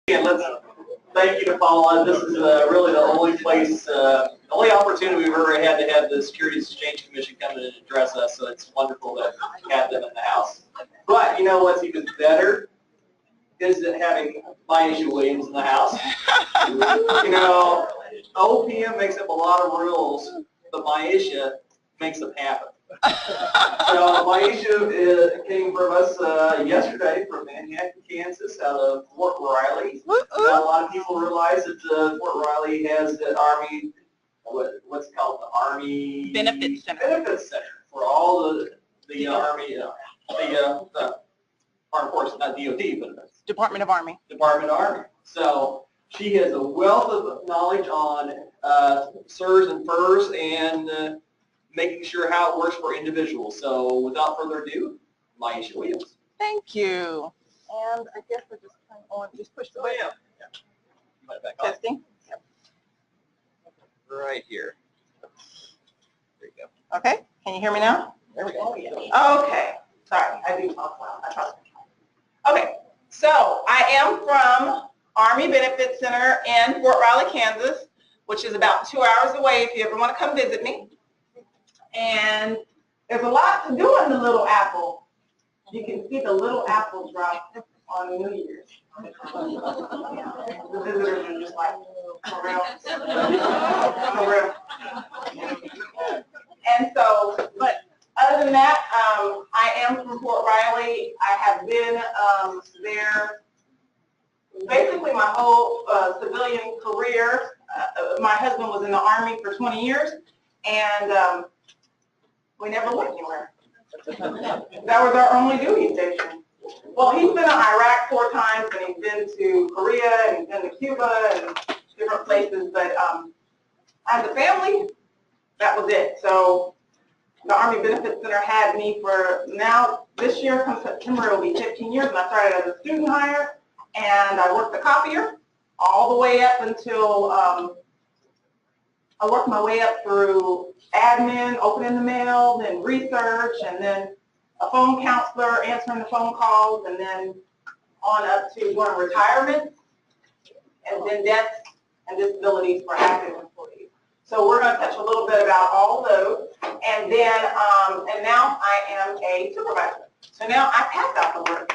And thank you to Paula. This is really the only place, the only opportunity we've ever had to have the Securities Exchange Commission come in and address us, so it's wonderful to have them in the house. But you know what's even better is that having Maisha Williams in the house. You know, OPM makes up a lot of rules, but Maisha makes them happen. So Maisha came from us yesterday from Manhattan, Kansas, out of Fort Riley. Not a lot of people realize that Fort Riley has the Army, what's it called, the Army Benefits Center. Benefits Center for all the Army, Armed Forces, not DOD, but Department of Army. Department of Army. So she has a wealth of knowledge on CSRS and FERS and making sure how it works for individuals. So without further ado, Maisha Williams. Thank you. And I guess we're just kind of on, just push the button. Yeah. You might back off. Testing. Yep. Right here. There you go. Okay. Can you hear me now? There we go. Okay. Sorry, I do talk loud. I talk. Okay. So I am from Army Benefits Center in Fort Riley, Kansas, which is about 2 hours away if you ever want to come visit me. And there's a lot to do in the Little Apple. You can see the Little Apple drop on New Year's. The visitors are just like, for real? For real? And so, but other than that, I am from Fort Riley. I have been there basically my whole civilian career. My husband was in the Army for 20 years, and we never went anywhere. That was our only duty station. Well, he's been to Iraq 4 times, and he's been to Korea, and he's been to Cuba, and different places. But as a family, that was it. So the Army Benefits Center had me for now, this year, come September, it will be 15 years, and I started as a student hire, and I worked the copier all the way up until I worked my way up through admin, opening the mail, then research, and then a phone counselor, answering the phone calls, and then on up to doing retirement, and then deaths and disabilities for active employees. So we're going to touch a little bit about all those, and then, and now I am a supervisor. So now I pass out the work.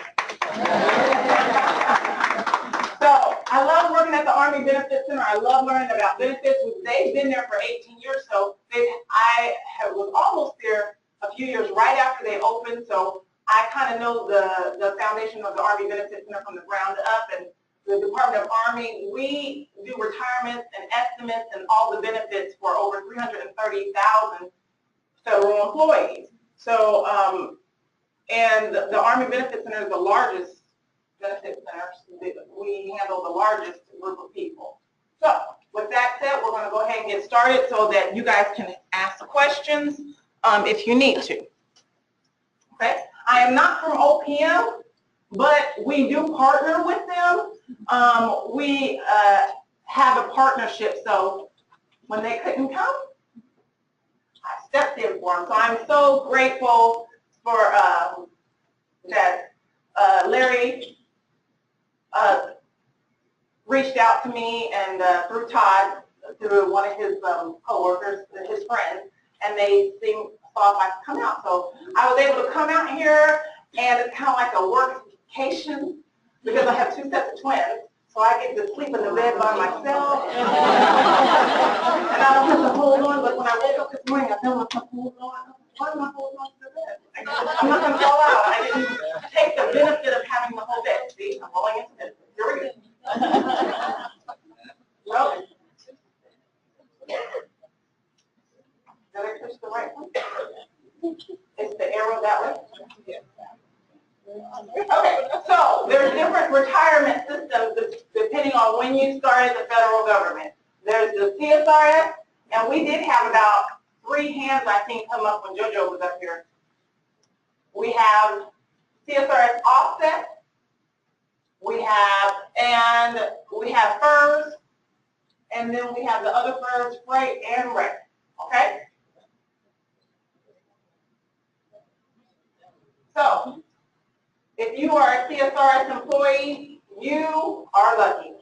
So I love working at the Army Benefits Center. I love learning about benefits. They've been there for 18 years, so I was almost there a few years right after they opened, so I kind of know the foundation of the Army Benefits Center from the ground up. And the Department of Army, we do retirements and estimates and all the benefits for over 330,000 federal employees. So, and the Army Benefits Center is the largest benefit center. We handle the largest group of people. So, with that said, we're going to go ahead and get started so that you guys can ask questions if you need to. Okay? I am not from OPM, but we do partner with them. We have a partnership, so when they couldn't come, I stepped in for them. So I'm so grateful for that Larry reached out to me, and through Todd, through one of his co-workers, his friends, and they thought I could come out. So I was able to come out here, and it's kind of like a workcation because I have 2 sets of twins. So I get to sleep in the bed by myself, and I don't have to hold on. But when I woke up this morning, I felt myself hold on. Why am I holding on to the bed? I'm not going to fall out. I didn't take the benefit of having the whole bed. See, I'm falling into this. Here we go. Well, did I push the right one? Is the arrow that way? Okay, so there's different retirement systems depending on when you started the federal government. There's the CSRS, and we did have about 3 hands, I think, come up when JoJo was up here. We have CSRS offset, we have FERS, and then we have the other FERS, freight and rec. Okay? So, if you are a CSRS employee, you are lucky.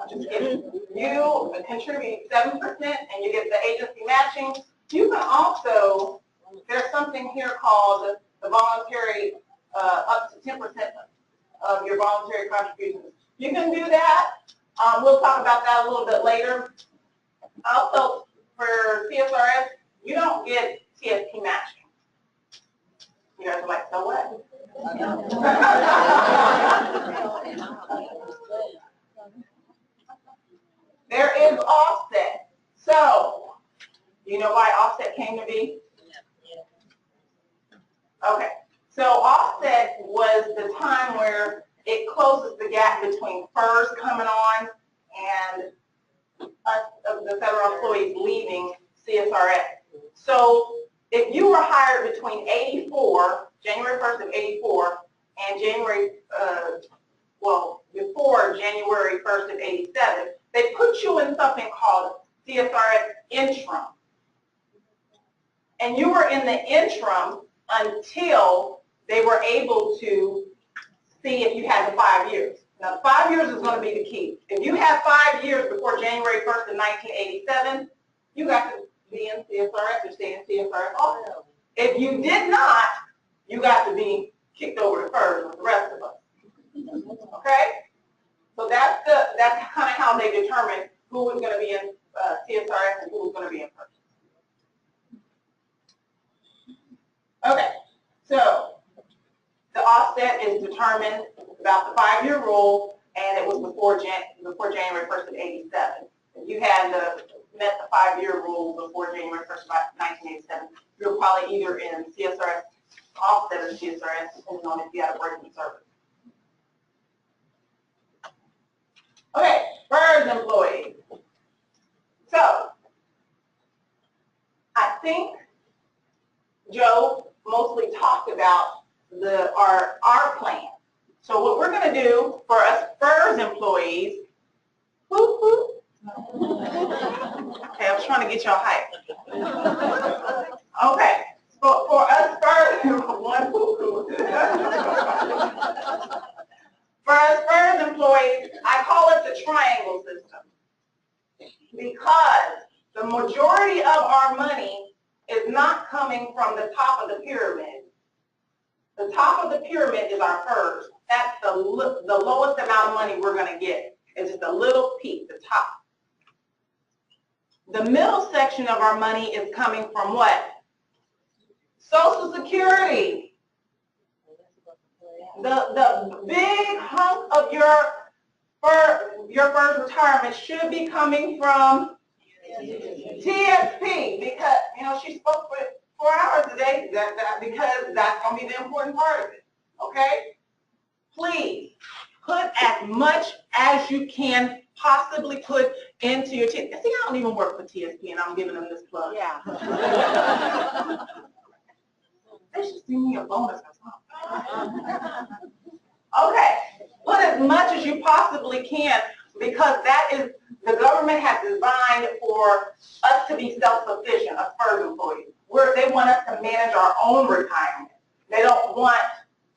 I'm just kidding. You contribute 7% and you get the agency matching. You can also, there's something here called the voluntary, up to 10% of your voluntary contributions. You can do that. We'll talk about that a little bit later. Also, for CSRS, you don't get TSP matching. You guys are like, so what? There is offset. So, you know why offset came to be? Okay. So offset was the time where it closes the gap between FERS coming on and us, the federal employees leaving CSRS. So if you were hired between January 1st of 84 and before January 1st of 87, they put you in something called CSRS interim. And you were in the interim until they were able to see if you had the 5 years. Now, 5 years is going to be the key. If you had 5 years before January 1st of 1987, you got to be in CSRS or stay in CSRS also. If you did not, you got to be kicked over to FERS with the rest of us. Okay? So that's kind of how they determined who was going to be in CSRS and who was going to be in FERS. Okay, so the offset is determined about the 5-year rule, and it was before January 1st of 87. If you had met the 5-year rule before January 1st of 1987, you were probably either in CSRS, offset or CSRS, depending on if you had a break in service. Okay, FERS employees. So, I think Joe mostly talked about our plan. So what we're going to do for us FERS employees, whoop, whoop. Okay, I was trying to get y'all hyped. Okay, for us FERS, one whoop, whoop. For us FERS employees, I call it the triangle system because the majority of our money is not coming from the top of the pyramid. The top of the pyramid is our FERS. That's the lowest amount of money we're going to get. It's just a little peak, the top. The middle section of our money is coming from what? Social Security. The big hunk of your FERS retirement should be coming from TSP because, you know, she spoke for 4 hours today because that's going to be the important part of it, okay? Please put as much as you can possibly put into your TSP. See, I don't even work for TSP and I'm giving them this plug. Yeah. They should send me a bonus or something. Okay, put as much as you possibly can because that is, the government has designed for us to be self-sufficient, us FERS employees. They want us to manage our own retirement. They don't want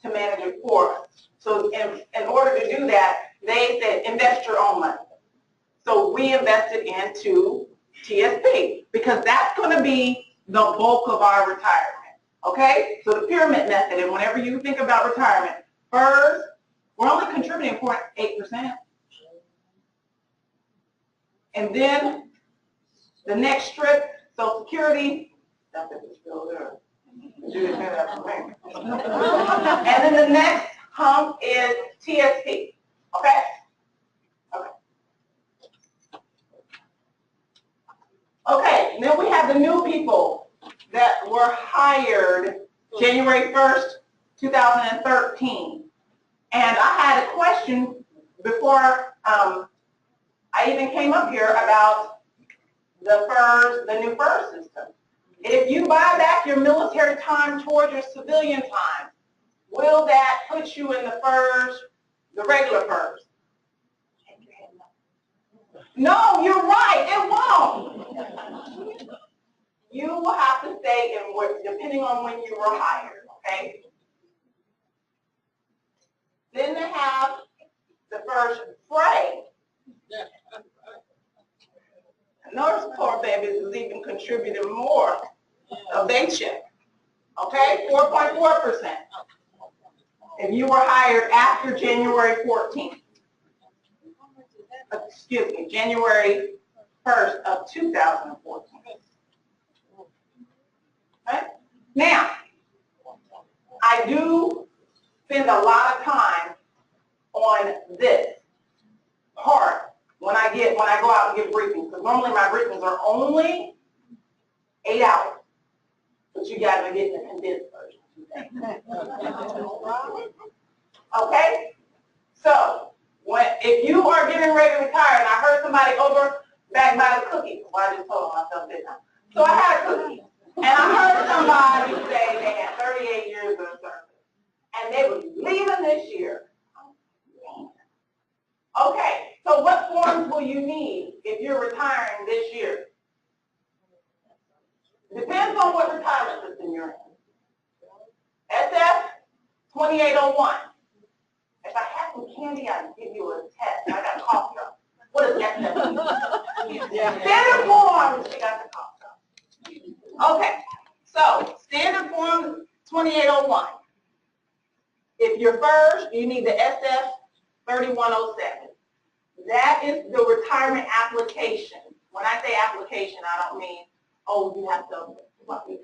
to manage it for us. So in order to do that, they said invest your own money. So we invested into TSP because that's going to be the bulk of our retirement. Okay? So the pyramid method, and whenever you think about retirement, FERS, we're only contributing 0.8%. And then the next strip, Social Security, that's if it's still there. And then the next hump is TSP. Okay? Okay. Okay, and then we have the new people that were hired January 1st, 2013. And I had a question before I even came up here about the FERS, the new FERS system. If you buy back your military time towards your civilian time, will that put you in the FERS, the regular FERS? No, you're right, it won't. You will have to stay in what, depending on when you were hired, okay? Then they have the first fray. Notice poor babies is even contributing more of their check. Okay, 4.4%. If you were hired after January 14th. Excuse me, January 1st of 2014. Okay? Now, I do spend a lot of time on this part when I go out and give briefings, because normally my briefings are only 8 hours, but you guys are getting the condensed version. Okay? So, if you are getting ready to retire, and I heard somebody over back by the cookie, well, I just told myself this time. So I had a cookie, and I heard somebody say they had 38 years of service, and they were leaving this year. Okay, so what forms will you need if you're retiring this year? Depends on what retirement system you're in. SF 2801. If I had some candy, I'd give you a test. I got a cough drop. What does SF mean? Standard form. She got the cough drop. Okay, so standard form 2801. If you're FERS, you need the SF 3107. That is the retirement application. When I say application, I don't mean, oh, you have to,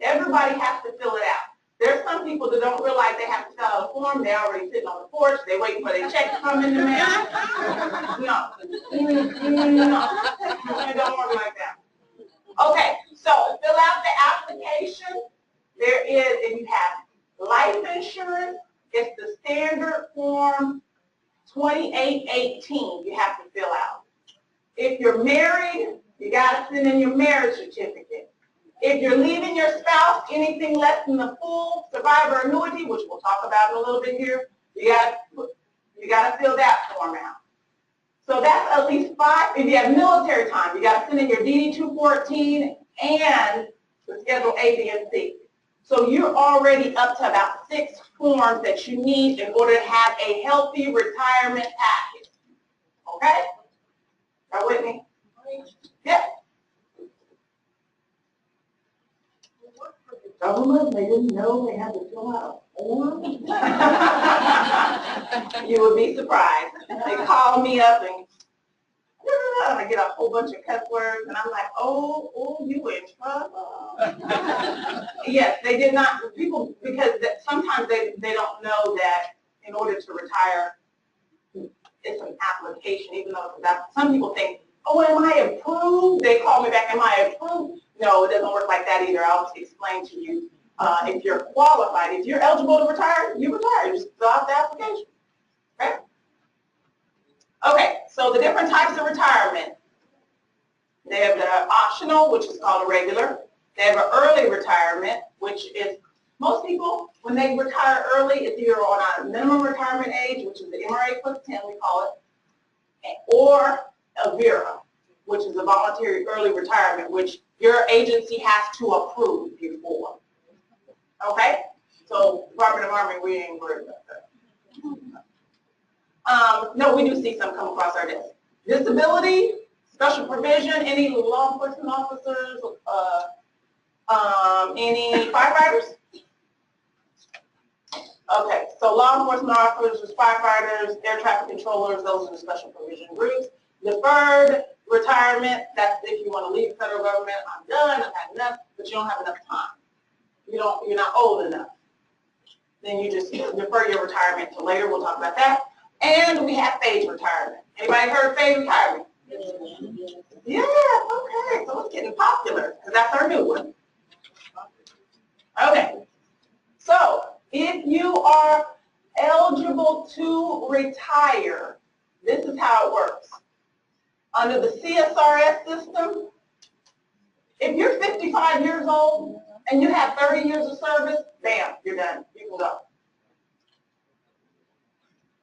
everybody has to fill it out. There's some people that don't realize they have to fill out a form. They're already sitting on the porch. They're waiting for their check to come in the mail. No. No. It don't work like that. Okay, so fill out the application. There is, if you have life insurance, it's the standard form 2818 you have to fill out. If you're married, you got to send in your marriage certificate. If you're leaving your spouse anything less than the full survivor annuity, which we'll talk about in a little bit here, you got to fill that form out. So that's at least 5. If you have military time, you got to send in your DD-214 and the Schedule A, B, and C. So you're already up to about 6 forms that you need in order to have a healthy retirement package. Okay? Are with me? Yes. Government, they didn't know they had to fill out a form. You would be surprised. They call me up and I get a whole bunch of cuss words, and I'm like, oh, you in trouble. Yes, they did not, people, because sometimes they don't know that in order to retire, it's an application, even though some people think, oh, am I approved? They call me back, am I approved? No, it doesn't work like that either. I'll explain to you. If you're qualified, if you're eligible to retire, you retire. You just fill out the application. Okay? Okay, so the different types of retirement. They have the optional, which is called a regular. They have an early retirement, which is, most people, when they retire early, it's either on a minimum retirement age, which is the MRA plus 10, we call it, or a VERA, which is a voluntary early retirement, which your agency has to approve before. Okay? So, Department of Army, we ain't worried about that. No, we do see some come across our desk. Disability, special provision, any law enforcement officers, any firefighters? Okay, so law enforcement officers, firefighters, air traffic controllers, those are the special provision groups. Deferred retirement, that's if you want to leave the federal government, I'm done, I've had enough, but you don't have enough time. You're not old enough. Then you just defer your retirement to later, we'll talk about that. And we have phase retirement. Anybody heard of phase retirement? Yeah, okay, so it's getting popular, because that's our new one. Okay, so if you are eligible to retire, this is how it works. Under the CSRS system, if you're 55 years old and you have 30 years of service, bam, you're done. You can go.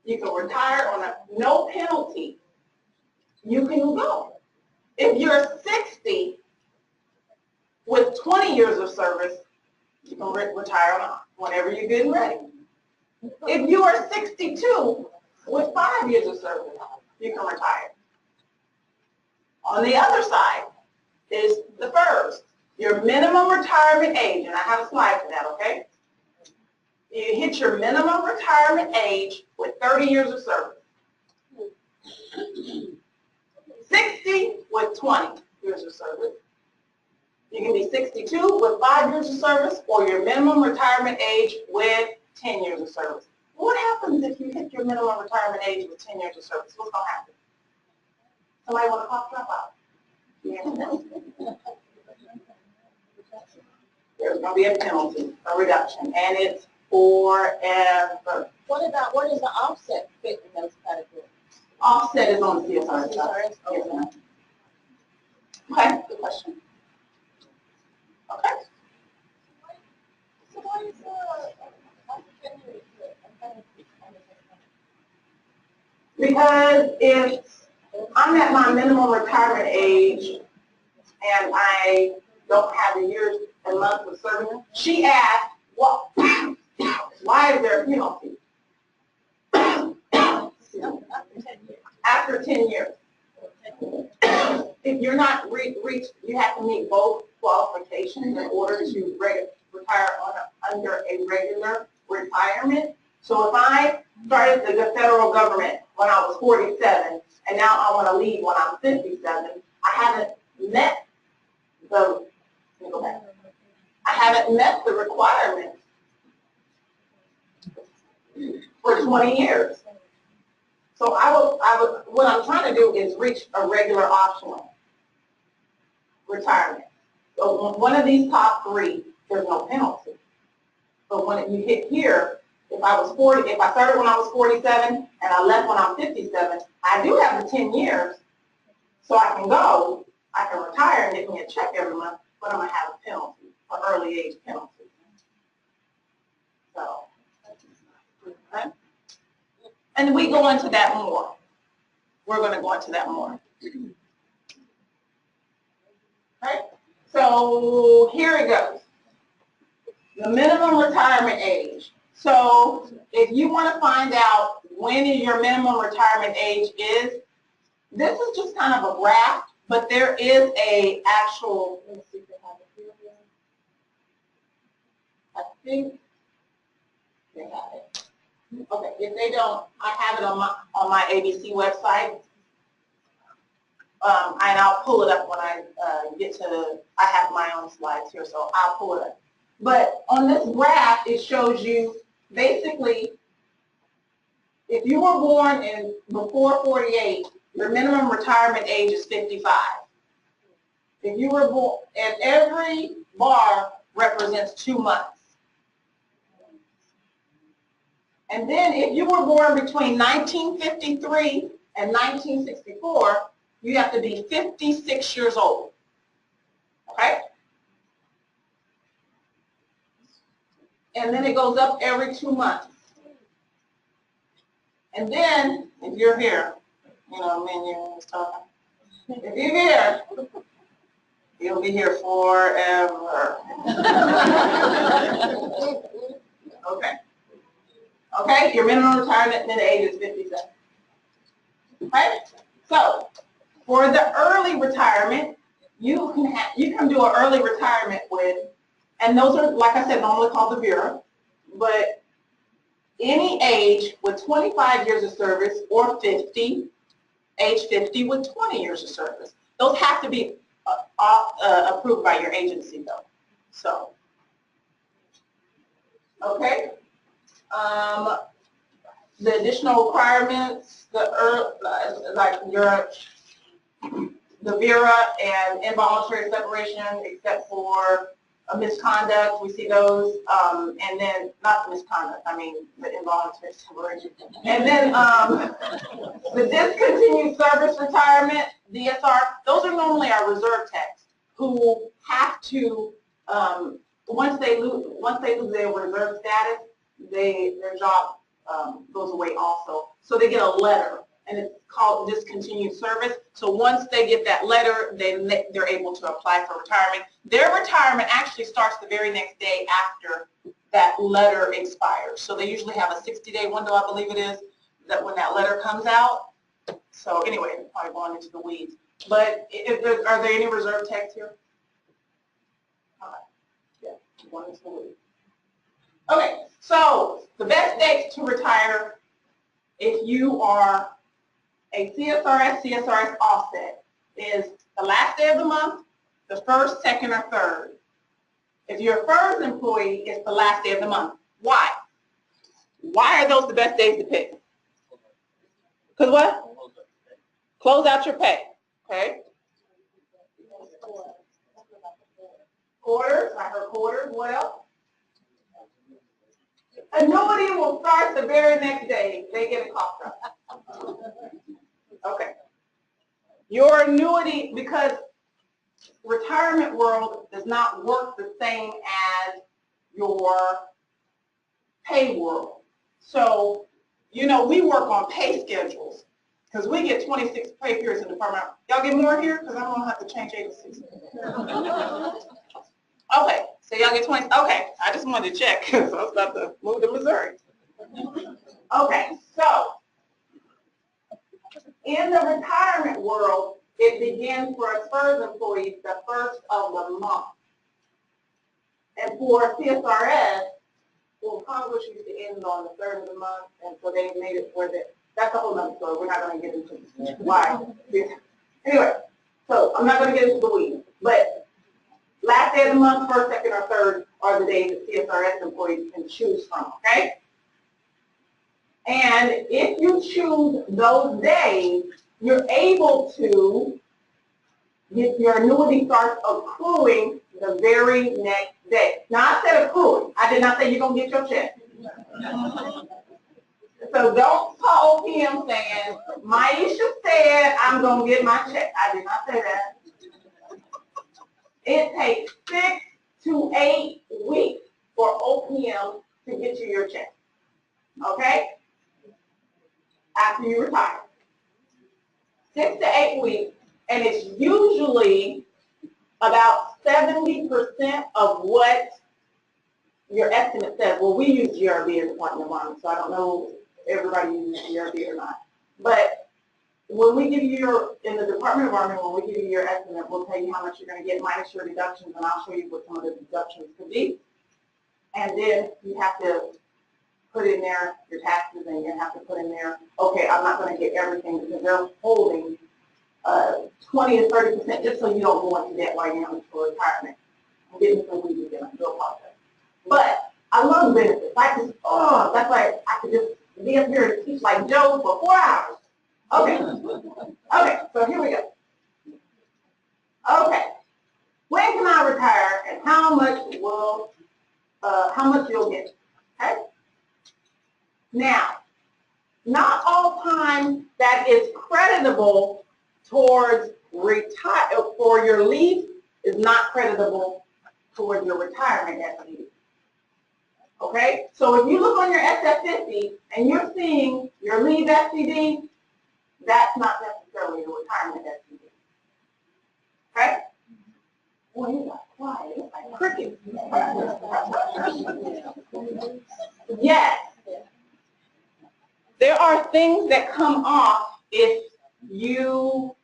You can retire on a no penalty. You can go. If you're 60 with 20 years of service, you can retire on whenever you're getting ready. If you are 62 with 5 years of service, you can retire. On the other side is the FERS, your minimum retirement age, and I have a slide for that, okay? You hit your minimum retirement age with 30 years of service. 60 with 20 years of service. You can be 62 with 5 years of service, or your minimum retirement age with 10 years of service. What happens if you hit your minimum retirement age with 10 years of service? What's going to happen? Somebody want to cough drop out? Yeah. There's going to be a penalty, a reduction, and it's forever. What is the offset fit in those categories? Offset is on the CSRS. CSRS? Yes, ma'am. Okay, good question. Okay. So why is Because if I'm at my minimum retirement age and I don't have the years and months of service, she asked, what, why is there a penalty? After 10 years. If you're not reached, you have to meet both qualifications in order to retire under a regular retirement. So if I started the federal government when I was 47, and now I want to leave when I'm 57, I haven't met the, let me go back. I haven't met the requirements for 20 years. So what I'm trying to do is reach a regular optional retirement. So one of these top three, there's no penalty. But when you hit here, if I started when I was 47 and I left when I'm 57, I do have the 10 years, so I can retire and get me a check every month, but I'm going to have a penalty, an early age penalty. So, okay. And we go into that more. We're going to go into that more. Okay? So here it goes. The minimum retirement age. So if you want to find out when your minimum retirement age is, this is just kind of a graph, but there is a actual, let me see if they have it here. I think they have it. Okay, if they don't, I have it on my ABC website, and I'll pull it up when I get to, I have my own slides here, so I'll pull it up. But on this graph, it shows you basically, if you were born before 48, your minimum retirement age is 55. If you were born, and every bar represents 2 months. And then if you were born between 1953 and 1964, you have to be 56 years old. Okay? And then it goes up every 2 months. And then, if you're here, you know, me and you was talking. If you're here, you'll be here forever. Okay. Okay, your minimum retirement age is 57. Okay, so for the early retirement, you can do an early retirement with, and those are, like I said, normally called the Bureau, but any age with 25 years of service or 50, age 50 with 20 years of service. Those have to be approved by your agency though. So, okay. The additional requirements, like the VERA and involuntary separation, except for a misconduct, we see those, and then, not misconduct, I mean the involuntary separation. And then the discontinued service retirement, DSR, those are normally our reserve techs who have to, once they lose their reserve status, their job goes away also. So they get a letter, and it's called discontinued service. So once they get that letter, then they're able to apply for retirement. Their retirement actually starts the very next day after that letter expires. So they usually have a 60-day window, I believe it is, that when that letter comes out. So anyway, I'm probably going into the weeds. But are there any reserve techs here? Yeah, going into the weeds. Okay, so the best dates to retire if you are a CSRS offset is the last day of the month, the first, second, or third. If you're a FERS employee, it's the last day of the month. Why? Why are those the best days to pick? Because what? Close out your pay. Okay? Quarters, I heard quarters. What else? Annuity will start the very next day. They get a cough drop. Okay. Your annuity, because retirement world does not work the same as your pay world. So, you know, we work on pay schedules because we get 26 pay periods in the department. Y'all get more here? Because I'm going to have to change 86. Okay, so y'all get 20. Okay, I just wanted to check because I was about to move to Missouri. Okay, so in the retirement world, it begins for a FERS employees the first of the month. And for CSRS, well, Congress used to end on the third of the month, and so they made it for that. That's a whole nother story. We're not going to get into why. Anyway, so I'm not going to get into the weeds, but last day of the month, first, second, or third are the days that CSRS employees can choose from, okay? And if you choose those days, you're able to get your annuity starts accruing the very next day. Now, I said accruing. I did not say you're going to get your check. So don't call him saying, Maisha said I'm going to get my check. I did not say that. It takes 6 to 8 weeks for OPM to get you your check. Okay? After you retire. 6 to 8 weeks, and it's usually about 70% of what your estimate says. Well, we use GRB as a point in the Army, so I don't know if everybody uses GRB or not. But when we give you your, in the Department of Army, when we give you your estimate, we'll tell you how much you're going to get minus your deductions, and I'll show you what some of the deductions could be. And then you have to put in there your taxes, and you have to put in there, okay, I'm not going to get everything because they're holding 20 to 30% just so you don't go into debt while you're young for retirement. I'm getting some weeds again, I do apologize. But I love benefits. I just, oh, that's like I could just be up here and teach like Joe for 4 hours. Okay. Okay, so here we go. Okay. When can I retire and how much you'll get? Okay? Now, not all time that is creditable towards for your leave is not creditable towards your retirement FEB. Okay? So if you look on your SF50 and you're seeing your leave FCD, that's not necessarily your retirement FCD. Okay? Well, you got quiet. It's like crickets. Yes. There are things that come off if you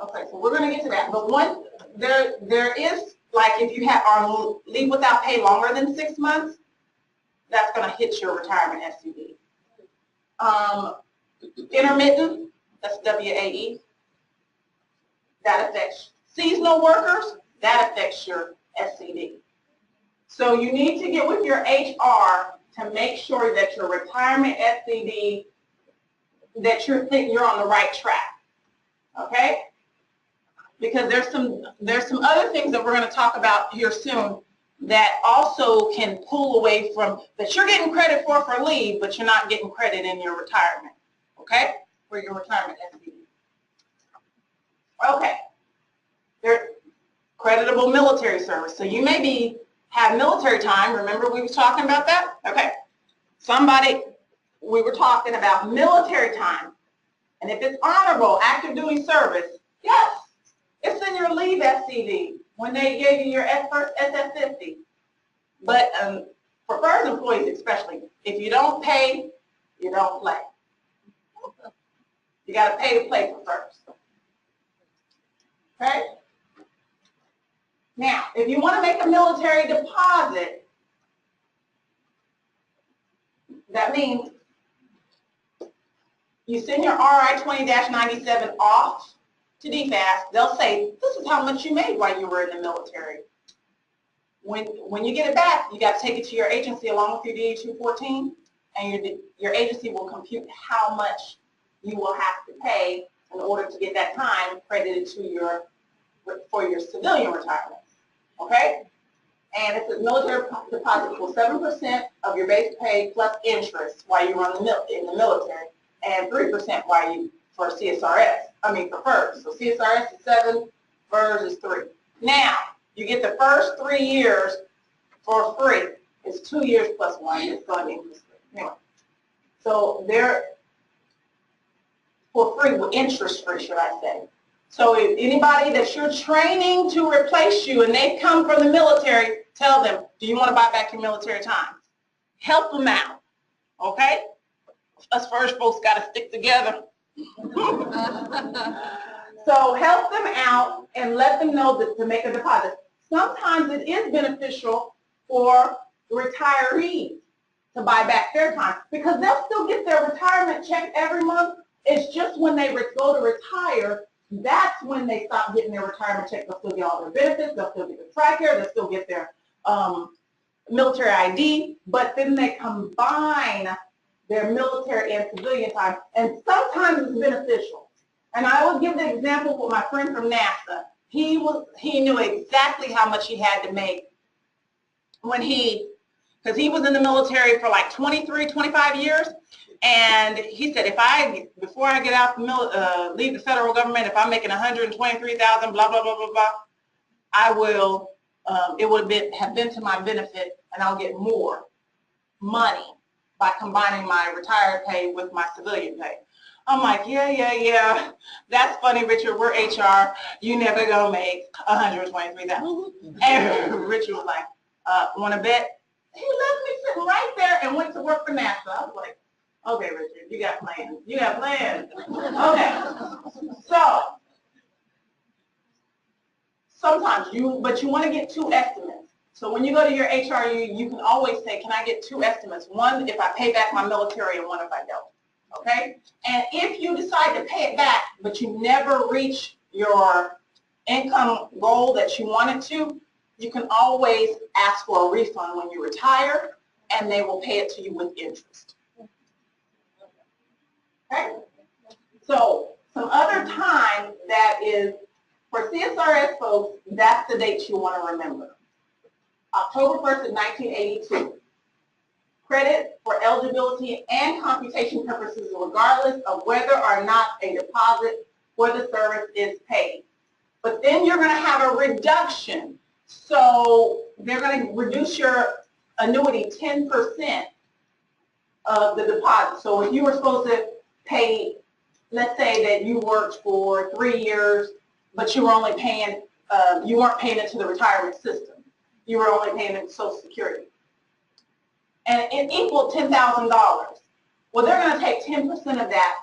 okay, so we're going to get to that. But one, there is, like if you are leave without pay longer than 6 months, that's going to hit your retirement SCD. Intermittent, that's WAE. That affects seasonal workers. That affects your SCD. So you need to get with your HR to make sure that your retirement SCD, that you're on the right track. Okay? Because there's some other things that we're going to talk about here soon that also can pull away from, that you're getting credit for leave, but you're not getting credit in your retirement. Okay? For your retirement SCD. Okay. There's creditable military service. So you may have military time. Remember we were talking about that? Okay. We were talking about military time. And if it's honorable, active duty service, yes, it's in your leave SCD when they gave you your SF50. But for FERS employees especially, if you don't pay, you don't play. You got to pay to play for FERS. Okay? Now, if you want to make a military deposit, that means you send your RI 20-97 off to DFAS. They'll say, this is how much you made while you were in the military. When you get it back, you got to take it to your agency along with your DA-214, and your agency will compute how much you will have to pay in order to get that time credited to for your civilian retirement. Okay? And it says military deposit equals 7% of your base pay plus interest while you were in the military, and 3% for CSRS. I mean for FERS. So CSRS is 7, FERS is 3. Now, you get the first 3 years for free. It's 2 years plus 1. It's going to equal 3. Anyway, so they're for free, interest free, should I say. So if anybody that you're training to replace you and they come from the military, tell them, do you want to buy back your military time? Help them out, okay? Us FERS folks got to stick together. So help them out and let them know that to make a deposit. Sometimes it is beneficial for retirees to buy back their time because they'll still get their retirement check every month. It's just when they go to retire, that's when they stop getting their retirement check. They'll still get all their benefits, they'll still get their TRICARE, they'll still get their military ID, but then they combine their military and civilian time, and sometimes it's beneficial. And I will give the example with my friend from NASA. He knew exactly how much he had to make when because he was in the military for like 23, 25 years, and he said, before I get out leave the federal government, if I'm making $123,000, blah, blah, blah, blah, blah, I will, it would have been to my benefit, and I'll get more money by combining my retired pay with my civilian pay. I'm like, yeah, that's funny, Richard, we're HR, you never gonna make $123,000. And Richard was like, want to bet? He left me sitting right there and went to work for NASA. I was like, okay, Richard, you got plans. You got plans. Okay. So, sometimes but you want to get 2 estimates. So when you go to your HR, you can always say, can I get 2 estimates? One if I pay back my military and one if I don't. Okay? And if you decide to pay it back, but you never reach your income goal that you wanted to, you can always ask for a refund when you retire, and they will pay it to you with interest. Okay? So some other time that is, for CSRS folks, that's the date you want to remember. October 1st of 1982. Credit for eligibility and computation purposes regardless of whether or not a deposit for the service is paid. But then you're going to have a reduction. So they're going to reduce your annuity 10% of the deposit. So if you were supposed to pay, let's say that you worked for 3 years, but you were only paying, you weren't paying into the retirement system. You were only paying into Social Security. And it equaled $10,000. Well, they're going to take 10% of that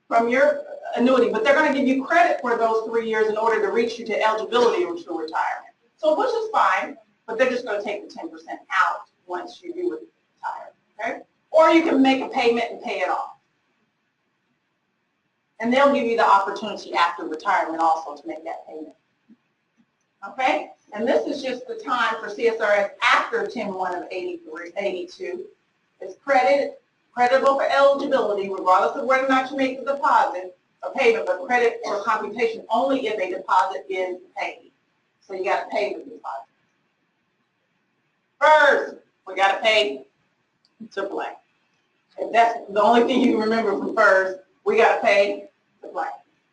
from your annuity, but they're going to give you credit for those 3 years in order to reach you to eligibility or to retirement. So, which is fine, but they're just going to take the 10% out once you do retire, okay? Or you can make a payment and pay it off. And they'll give you the opportunity after retirement also to make that payment. Okay? And this is just the time for CSRS after 10/1 of 82. It's creditable for eligibility regardless of whether or not you make the deposit or payment, but credit for computation only if a deposit is paid. So you got to pay the deposit. First, we got to pay to play. If that's the only thing you can remember from FERS, we got to pay to play.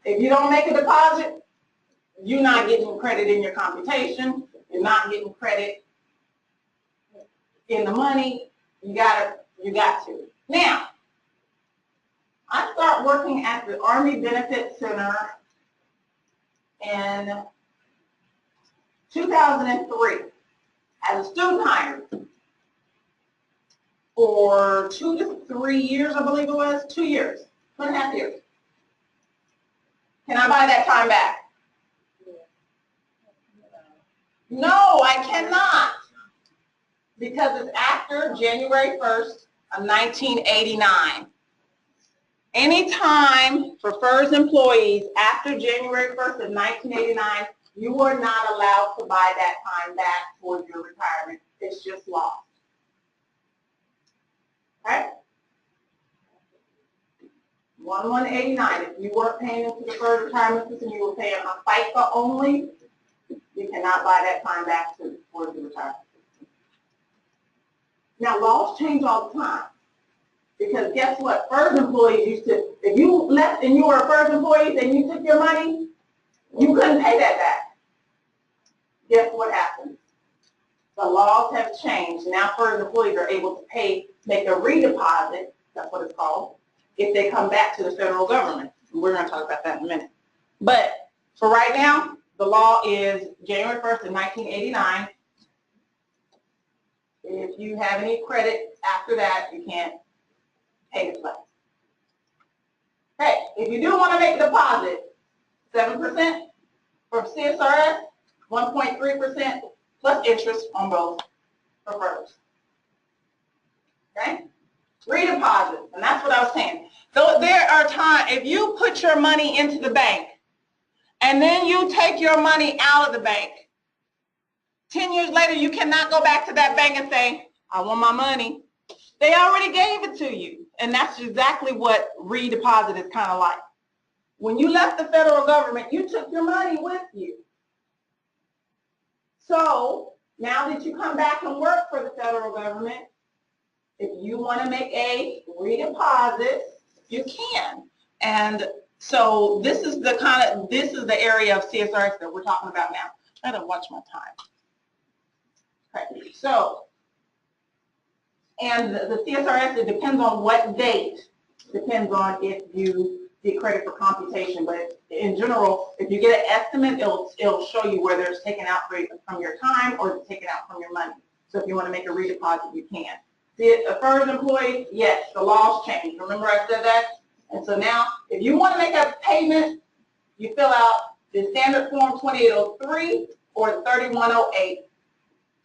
If you don't make a deposit, you're not getting credit in your computation. You're not getting credit in the money. You got to. Now, I start working at the Army Benefit Center in 2003 as a student hire for 2 to 3 years, I believe it was, 2 years. 2.5 years. Can I buy that time back? No, I cannot. Because it's after January 1st of 1989. Any time for FERS employees after January 1st of 1989, you are not allowed to buy that time back towards your retirement. It's just lost. Okay? 1189. If you weren't paying into the FERS retirement system, you were paying on FICA only, you cannot buy that time back towards the retirement system. Now, laws change all the time. Because guess what? FERS employees used to, if you left and you were a FERS employee and you took your money, you couldn't pay that back. Guess what happens? The laws have changed. Now FERS employees are able to make a redeposit, that's what it's called, if they come back to the federal government. We're going to talk about that in a minute. But for right now, the law is January 1st of 1989. If you have any credit after that, you can't pay the claim. Hey, if you do want to make a deposit, 7% for CSRS, 1.3% plus interest on both for FERS. Okay? Redeposit, and that's what I was saying. So there are times, if you put your money into the bank, and then you take your money out of the bank, 10 years later, you cannot go back to that bank and say, I want my money. They already gave it to you. And that's exactly what redeposit is kind of like. When you left the federal government, you took your money with you. So now that you come back and work for the federal government, if you want to make a redeposit, you can. And so this is the area of CSRS that we're talking about now. I gotta watch my time. Okay, so, and the CSRS, it depends on what date. Depends on if you get credit for computation, but in general, if you get an estimate, it'll show you whether it's taken out from your time or it's taken out from your money. So if you want to make a redeposit, you can. See, a FERS employee, yes, the laws changed. Remember I said that? And so now, if you want to make a payment, you fill out the standard form 2803 or the 3108.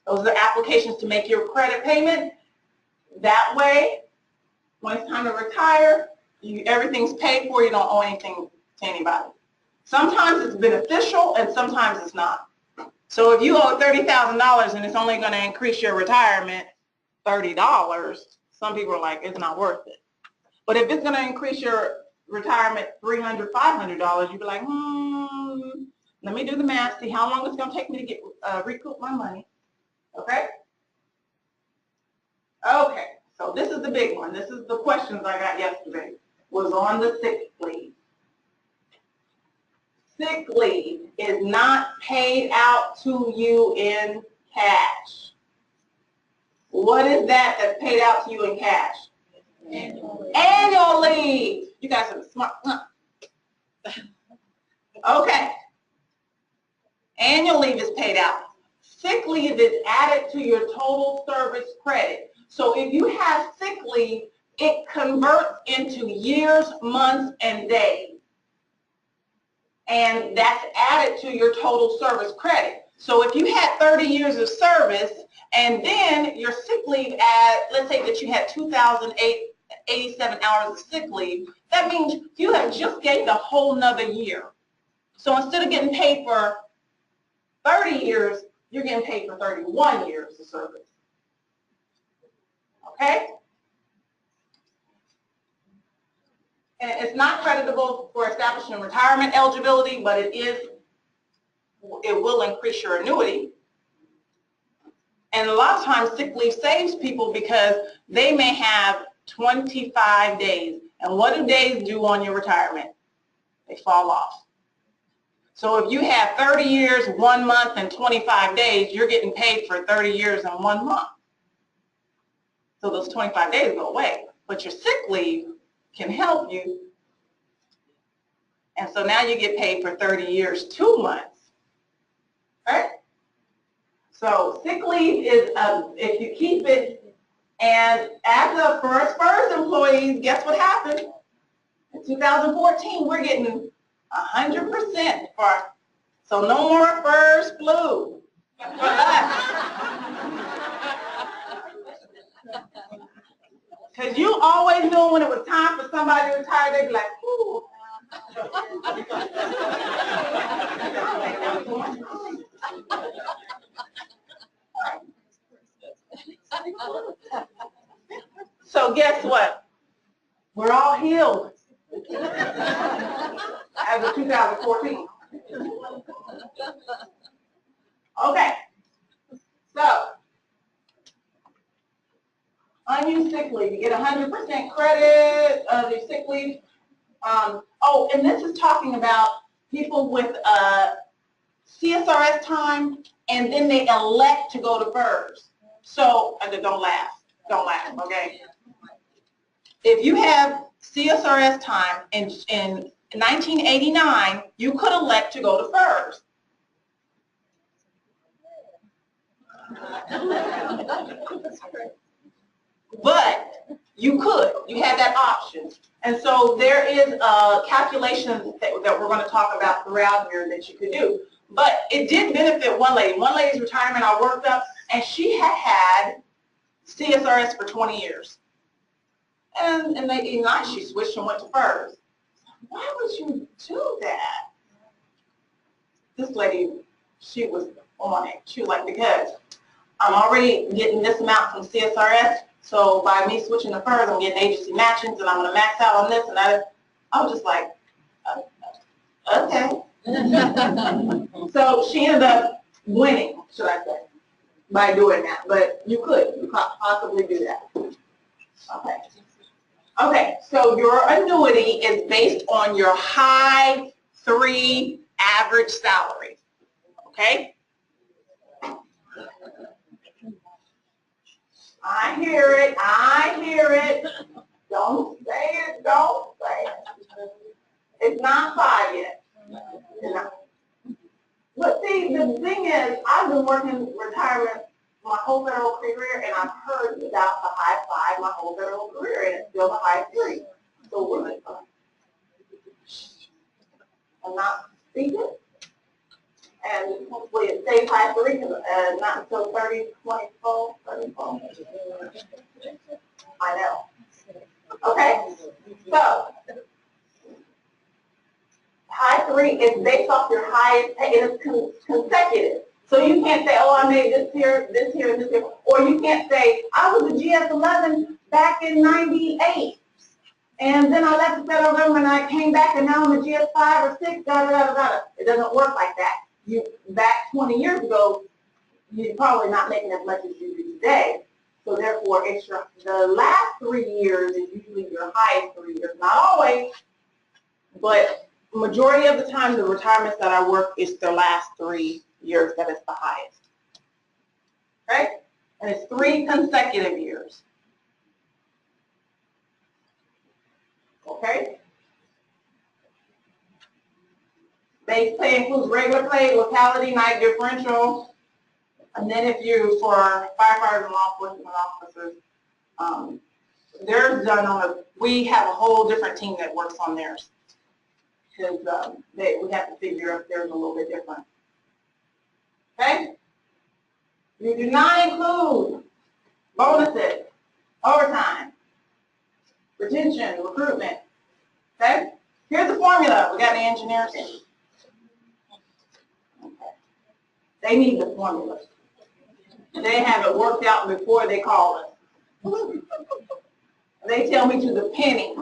Those are the applications to make your credit payment. That way, when it's time to retire, everything's paid for, you don't owe anything to anybody. Sometimes it's beneficial and sometimes it's not. So if you owe $30,000 and it's only going to increase your retirement $30, some people are like, it's not worth it. But if it's going to increase your retirement $300, $500, you'd be like, let me do the math, see how long it's going to take me to get recoup my money. Okay? Okay, so this is the big one. This is the questions I got yesterday, was on the sick leave. Sick leave is not paid out to you in cash. What is that that's paid out to you in cash? Annual leave. You guys are smart. Okay. Annual leave is paid out. Sick leave is added to your total service credit. So if you have sick leave, it converts into years, months, and days. And that's added to your total service credit. So if you had 30 years of service and then your sick leave, let's say that you had 2,087 hours of sick leave, that means you have just gained a whole nother year. So instead of getting paid for 30 years, you're getting paid for 31 years of service. Okay? And it's not creditable for establishing retirement eligibility, but it will increase your annuity. And a lot of times sick leave saves people because they may have 25 days. And what do days do on your retirement? They fall off. So if you have 30 years, 1 month, and 25 days, you're getting paid for 30 years and 1 month. So those 25 days go away. But your sick leave can help you. And so now you get paid for 30 years, 2 months. Right? So sick leave is, if you keep it, and as a FERS employees, guess what happens? In 2014, we're getting 100% for, so no more FERS flu for us. Because you always knew when it was time for somebody to retire, they'd be like, ooh. So guess what? We're all healed as of 2014. Okay. So, unused sick leave, you get 100% credit of your sick leave. Oh, and this is talking about people with CSRS time, and then they elect to go to FERS. So, don't laugh, okay? If you have CSRS time in 1989, you could elect to go to FERS. But you could. You had that option. And so there is a calculation that we're going to talk about throughout here that you could do. But it did benefit one lady. One lady's retirement I worked up, and she had CSRS for 20 years. And in 89, she switched and went to FERS. Why would you do that? This lady, she was on it. She was like, because I'm already getting this amount from CSRS, so by me switching to FERS, I'm getting agency matchings, and I'm going to max out on this and that. I was just like, okay. So she ended up winning, should I say, by doing that. But you could possibly do that. Okay. Okay, so your annuity is based on your high 3 average salary. Okay? I hear it. I hear it. Don't say it. Don't say it. It's not 5 yet. You know. But see, the thing is, I've been working retirement my whole federal career, and I've heard about the high 5 my whole federal career, and it's still the high 3. So we're like, I'm not speaking. And hopefully it stays high 3, not until 30, 24, 34. I know. Okay? So, high 3 is based off your highest pay. It is consecutive. So you can't say, oh, I made this here, and this here. Or you can't say, I was a GS11 back in 98. And then I left the federal government and I came back and now I'm a GS5 or 6, It doesn't work like that. Back 20 years ago, you're probably not making as much as you do today. So therefore, the last 3 years is usually your highest 3 years. Not always, but majority of the time, the retirements that I work is the last 3 years that is the highest. Okay? And it's 3 consecutive years. Okay? Base pay includes regular pay, locality, night differential, and then if you, for firefighters and law enforcement officers, theirs done on we have a whole different team that works on theirs, because we have to figure if theirs a little bit different. Okay? You do not include bonuses, overtime, retention, recruitment. Okay? Here's the formula. We got the engineers. They need the formula. They have it worked out before they call us. They tell me to the penny.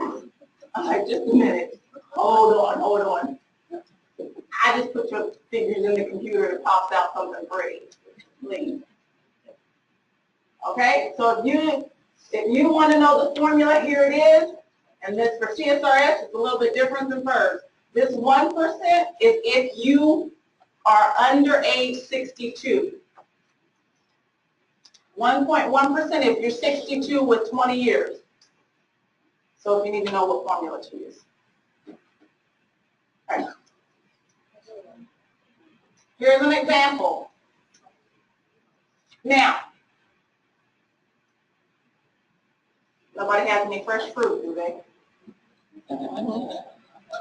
I'm like, just a minute. Hold on. I just put your figures in the computer and it pops out something pretty. Please. Okay, so if you want to know the formula, here it is. And this for CSRS, it's a little bit different than FERS. This 1% is if you are under age 62. 1.1% if you're 62 with 20 years. So if you need to know what formula to use. Okay. Here's an example. Now, nobody has any fresh fruit, do they?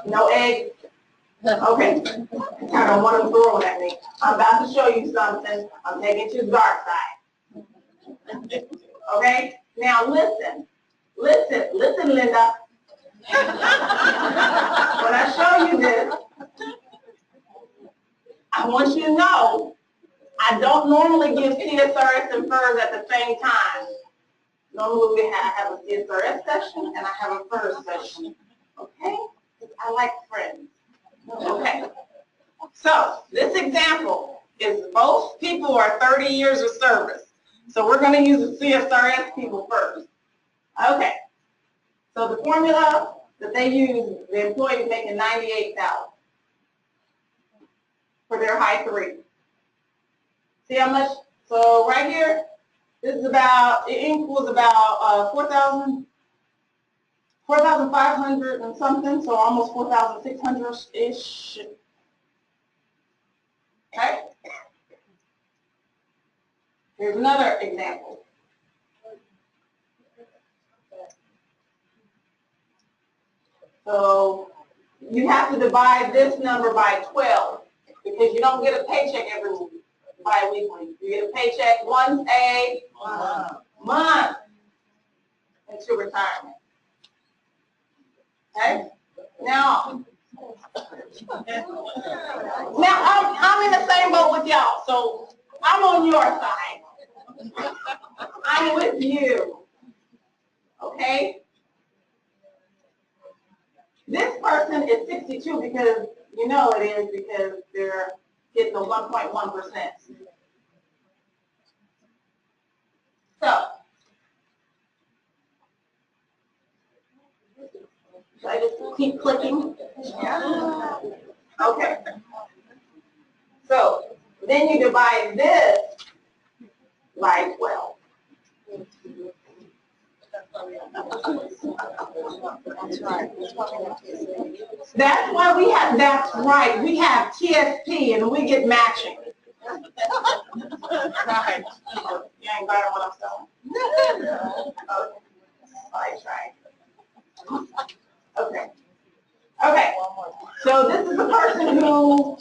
No eggs? Okay. Kind of want them throwing at me. I'm about to show you something. I'm taking it to the dark side. Okay? Now listen. Listen, Linda. When I show you this, I want you to know I don't normally give CSRS and FERS at the same time. Normally we have a CSRS session and I have a FERS session. Okay? I like friends. Okay. So this example is both people are 30 years of service. So we're going to use the CSRS people first. Okay. So the formula that they use, the employee is making $98,000 for their high 3. See how much? So right here, this is about, it equals about 4,500 and something, so almost 4,600-ish. Okay? Here's another example. So you have to divide this number by 12 because you don't get a paycheck every week, bi-weekly. You get a paycheck once a month into retirement. Okay? Now I'm in the same boat with y'all, so I'm on your side. I'm with you. Okay? This person is 62 because you know it is because they're getting the 1.1%. So, should I just keep clicking? Yeah. Okay. So, then you divide this by 12. That's why we have, that's right, we have TSP and we get matching. Right. You ain't got what I'm saying? Okay. Okay. Okay. So this is a person who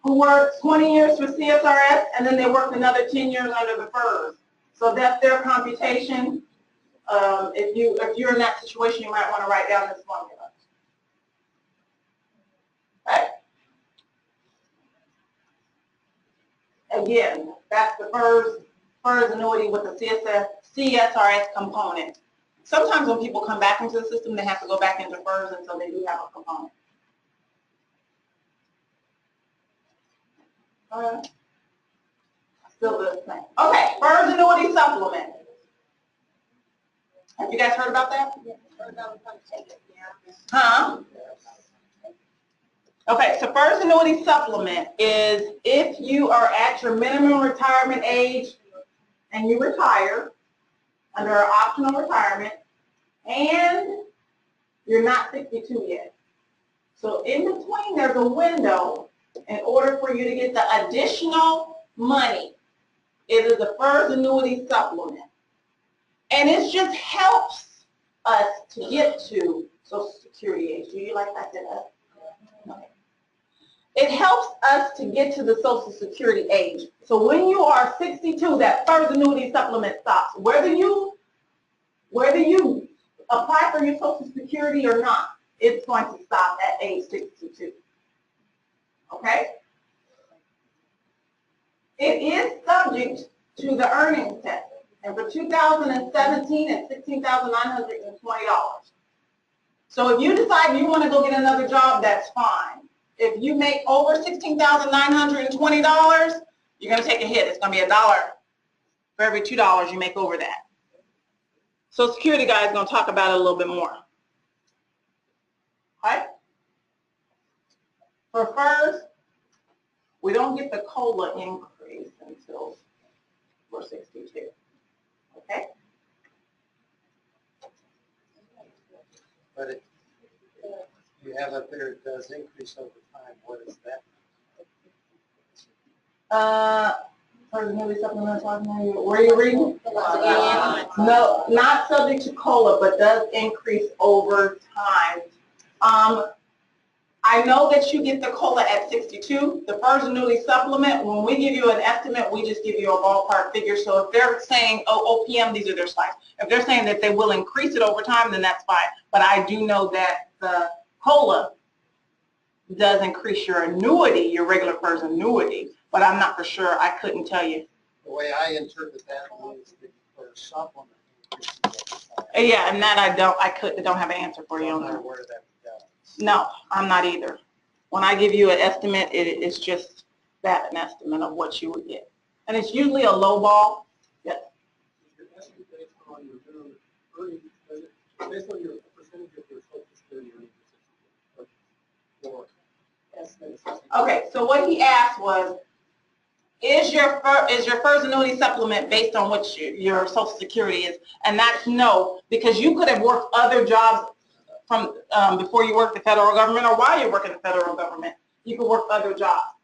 worked 20 years for CSRS and then they worked another 10 years under the FERS. So that's their computation. If you're in that situation, you might want to write down this formula. Okay. Again, that's the FERS annuity with the CSRS component. Sometimes when people come back into the system, they have to go back into FERS, and so they do have a component. All right. Still the same. Okay, FERS annuity supplement. Have you guys heard about that? Huh? Okay, so FERS annuity supplement is if you are at your minimum retirement age and you retire under an optional retirement and you're not 62 yet. So in between there's a window in order for you to get the additional money. It is a FERS annuity supplement. And it just helps us to get to Social Security age. Do you like that? Okay. It helps us to get to the Social Security age. So when you are 62, that FERS annuity supplement stops. Whether you apply for your Social Security or not, it's going to stop at age 62. Okay? It is subject to the earnings test. And for 2017, it's $16,920. So if you decide you want to go get another job, that's fine. If you make over $16,920, you're going to take a hit. It's going to be $1 for every $2 you make over that. Social Security guy is going to talk about it a little bit more. Okay? For FERS, we don't get the COLA increase until we're 62. Okay? But you have up there, it does increase over time. What is that? FERS annuity supplement, where are you reading? No, not subject to COLA, but does increase over time I know that you get the COLA at 62. The FERS annuity supplement, when we give you an estimate, we just give you a ballpark figure. So if they're saying, oh, OPM, these are their slides. If they're saying that they will increase it over time, then that's fine. But I do know that the COLA does increase your annuity, your regular FERS annuity, but I'm not for sure. I couldn't tell you. The way I interpret that means that for a supplement. Yeah, and that I don't have an answer for you on I'm not that. aware of that. No, I'm not either. When I give you an estimate, it's just that, an estimate of what you would get. And it's usually a low ball. Yes. Your estimate based on your minimum earnings, based on your percentage of your Social Security earnings. Okay, so what he asked was, is your FERS annuity supplement based on what your Social Security is? And that's no, because you could have worked other jobs from before you worked the federal government or while you're working the federal government. You could work other jobs.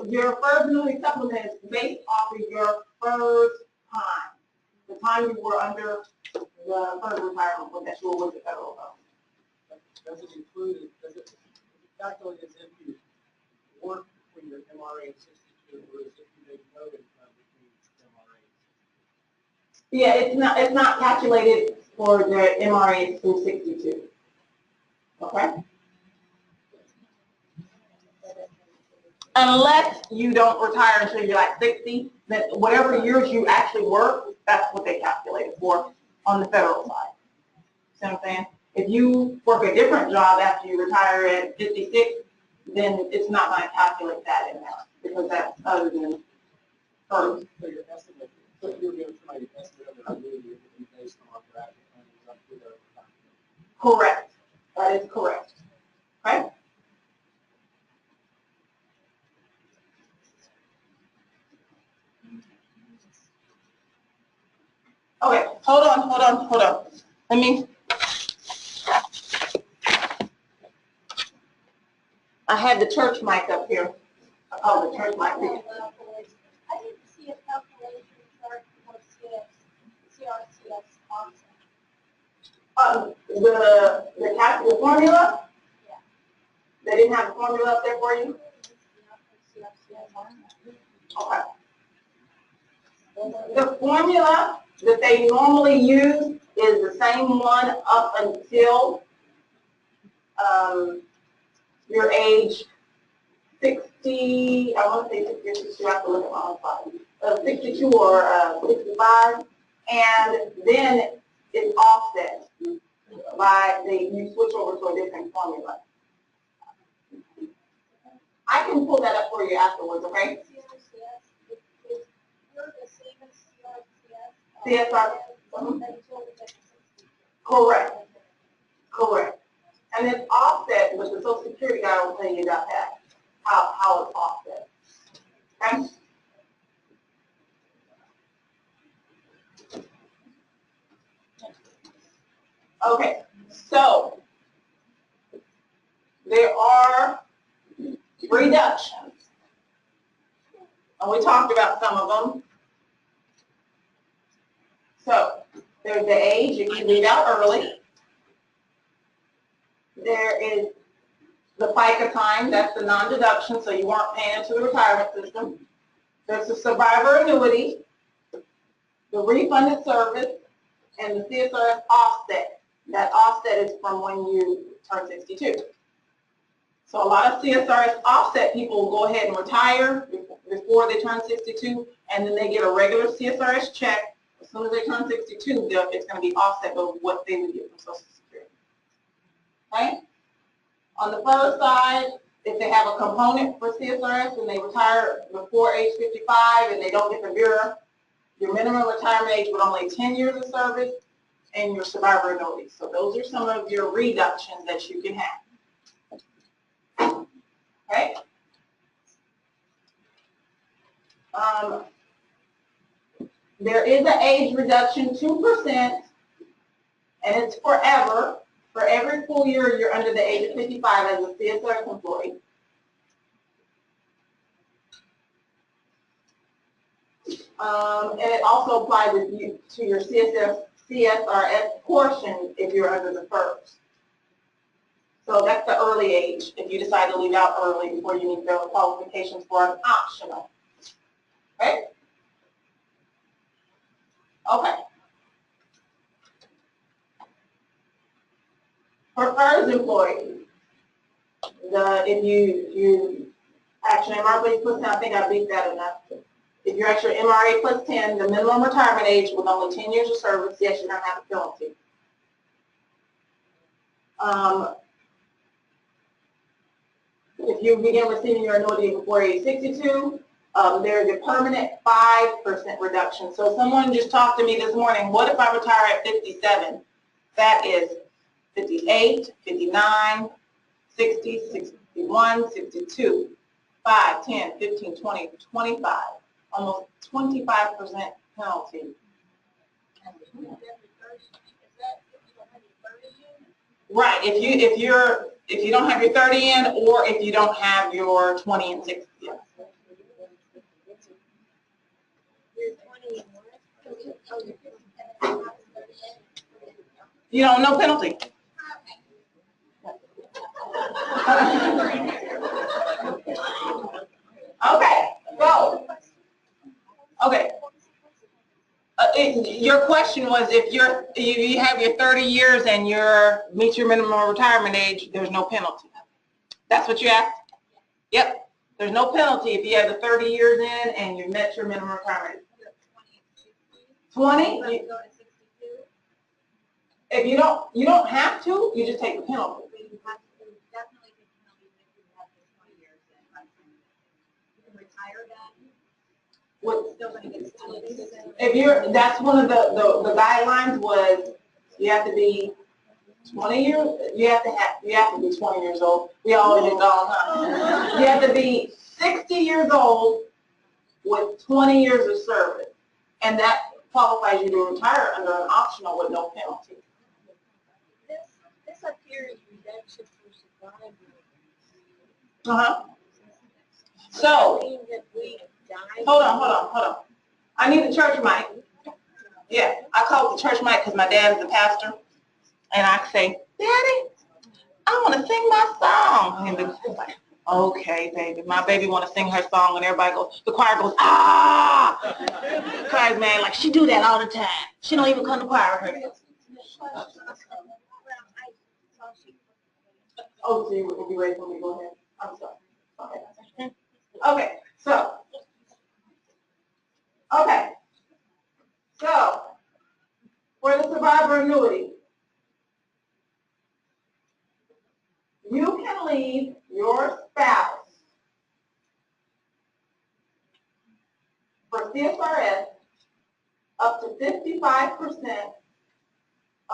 Your FERS annuity supplement is based off of your FERS time, the time you were under the FERS retirement when that you were with the federal government. Does it include, does it calculate as if you work between your MRA and 62, or is it you make no income between MRAs? Yeah, it's not calculated for the MRA through 62. Okay? Unless you don't retire until you're like 60, then whatever years you actually work, that's what they calculate it for on the federal side. See what I'm saying? If you work a different job after you retire at 56, then it's not going to calculate that in there because that's other than FERS. So your estimate, so if you're giving somebody an estimate of their annuity, it would be based on their actual earnings up to their retirement. Correct. That is correct. Okay? Okay, hold on. Let me, I had the church mic up here. Oh, the church mic. I didn't see a calculation chart for CSRS offset. The formula? Yeah. They didn't have a formula up there for you? Okay. The formula that they normally use is the same one up until your age 60, I want to say 60, I have to look at my own file, 62 or 65, and then it's offset by you switch over to a different formula. I can pull that up for you afterwards, okay? CSRS. Correct. Correct. And it's offset, but the Social Security guy will tell you about that, how it's offset. Okay? Okay, so there are reductions. And we talked about some of them. So there's the age, you can leave out early. There is the FICA time, that's the non-deduction, so you weren't paying into the retirement system. There's the survivor annuity, the refunded service, and the CSRS offset. That offset is from when you turn 62. So a lot of CSRS offset people will go ahead and retire before they turn 62, and then they get a regular CSRS check. As soon as they turn 62, it's going to be offset with what they would get from Social Security. Okay? On the FERS side, if they have a component for CSRS and they retire before age 55 and they don't get the VERA, your minimum retirement age with only 10 years of service, and your survivor annuity. So those are some of your reductions that you can have. Okay? There is an age reduction, 2%, and it's forever. For every full year you're under the age of 55 as a CSRS employee. And it also applies to your CSRS portion if you're under the FERS. So that's the early age, if you decide to leave out early before you meet the qualifications for an optional. Okay? Okay. For FERS employees, if you actually MRA plus 10, I think I beat that enough. If you're actually MRA plus 10, the minimum retirement age with only 10 years of service, yes, you're going to have a penalty. If you begin receiving your annuity before age 62, there's a permanent 5% reduction. So someone just talked to me this morning, what if I retire at 57? That is 58, 59, 60, 61, 62, 5, 10, 15, 20, 25, almost 25% penalty. Right, if you don't have your 30 in, or if you don't have your 20 and 60. Yeah. You don't, no penalty. Okay, so, okay. Your question was if you have your 30 years and meet your minimum retirement age, there's no penalty. That's what you asked? Yep. There's no penalty if you have the 30 years in and you met your minimum retirement age. 20? If you don't have to, you just take the penalty. That's one of the guidelines was you have to be 20 years, you have to be 20 years old. We already been gone, huh? You have to be 60 years old with 20 years of service. And that qualifies you to retire under an optional with no penalty. This up here is redemption for survivors. Uh-huh. So, hold on. I need the church mic. Yeah, I call it the church mic because my dad is the pastor. And I say, Daddy, I want to sing my song. And the like, okay, baby. My baby want to sing her song, and everybody goes, the choir goes, ah! The choir's man, like, she do that all the time. She don't even come to choir rehearsal. Oh, so you ready for me to go ahead? I'm sorry. Okay, so, for the survivor annuity, you can leave your spouse for CSRS up to 55%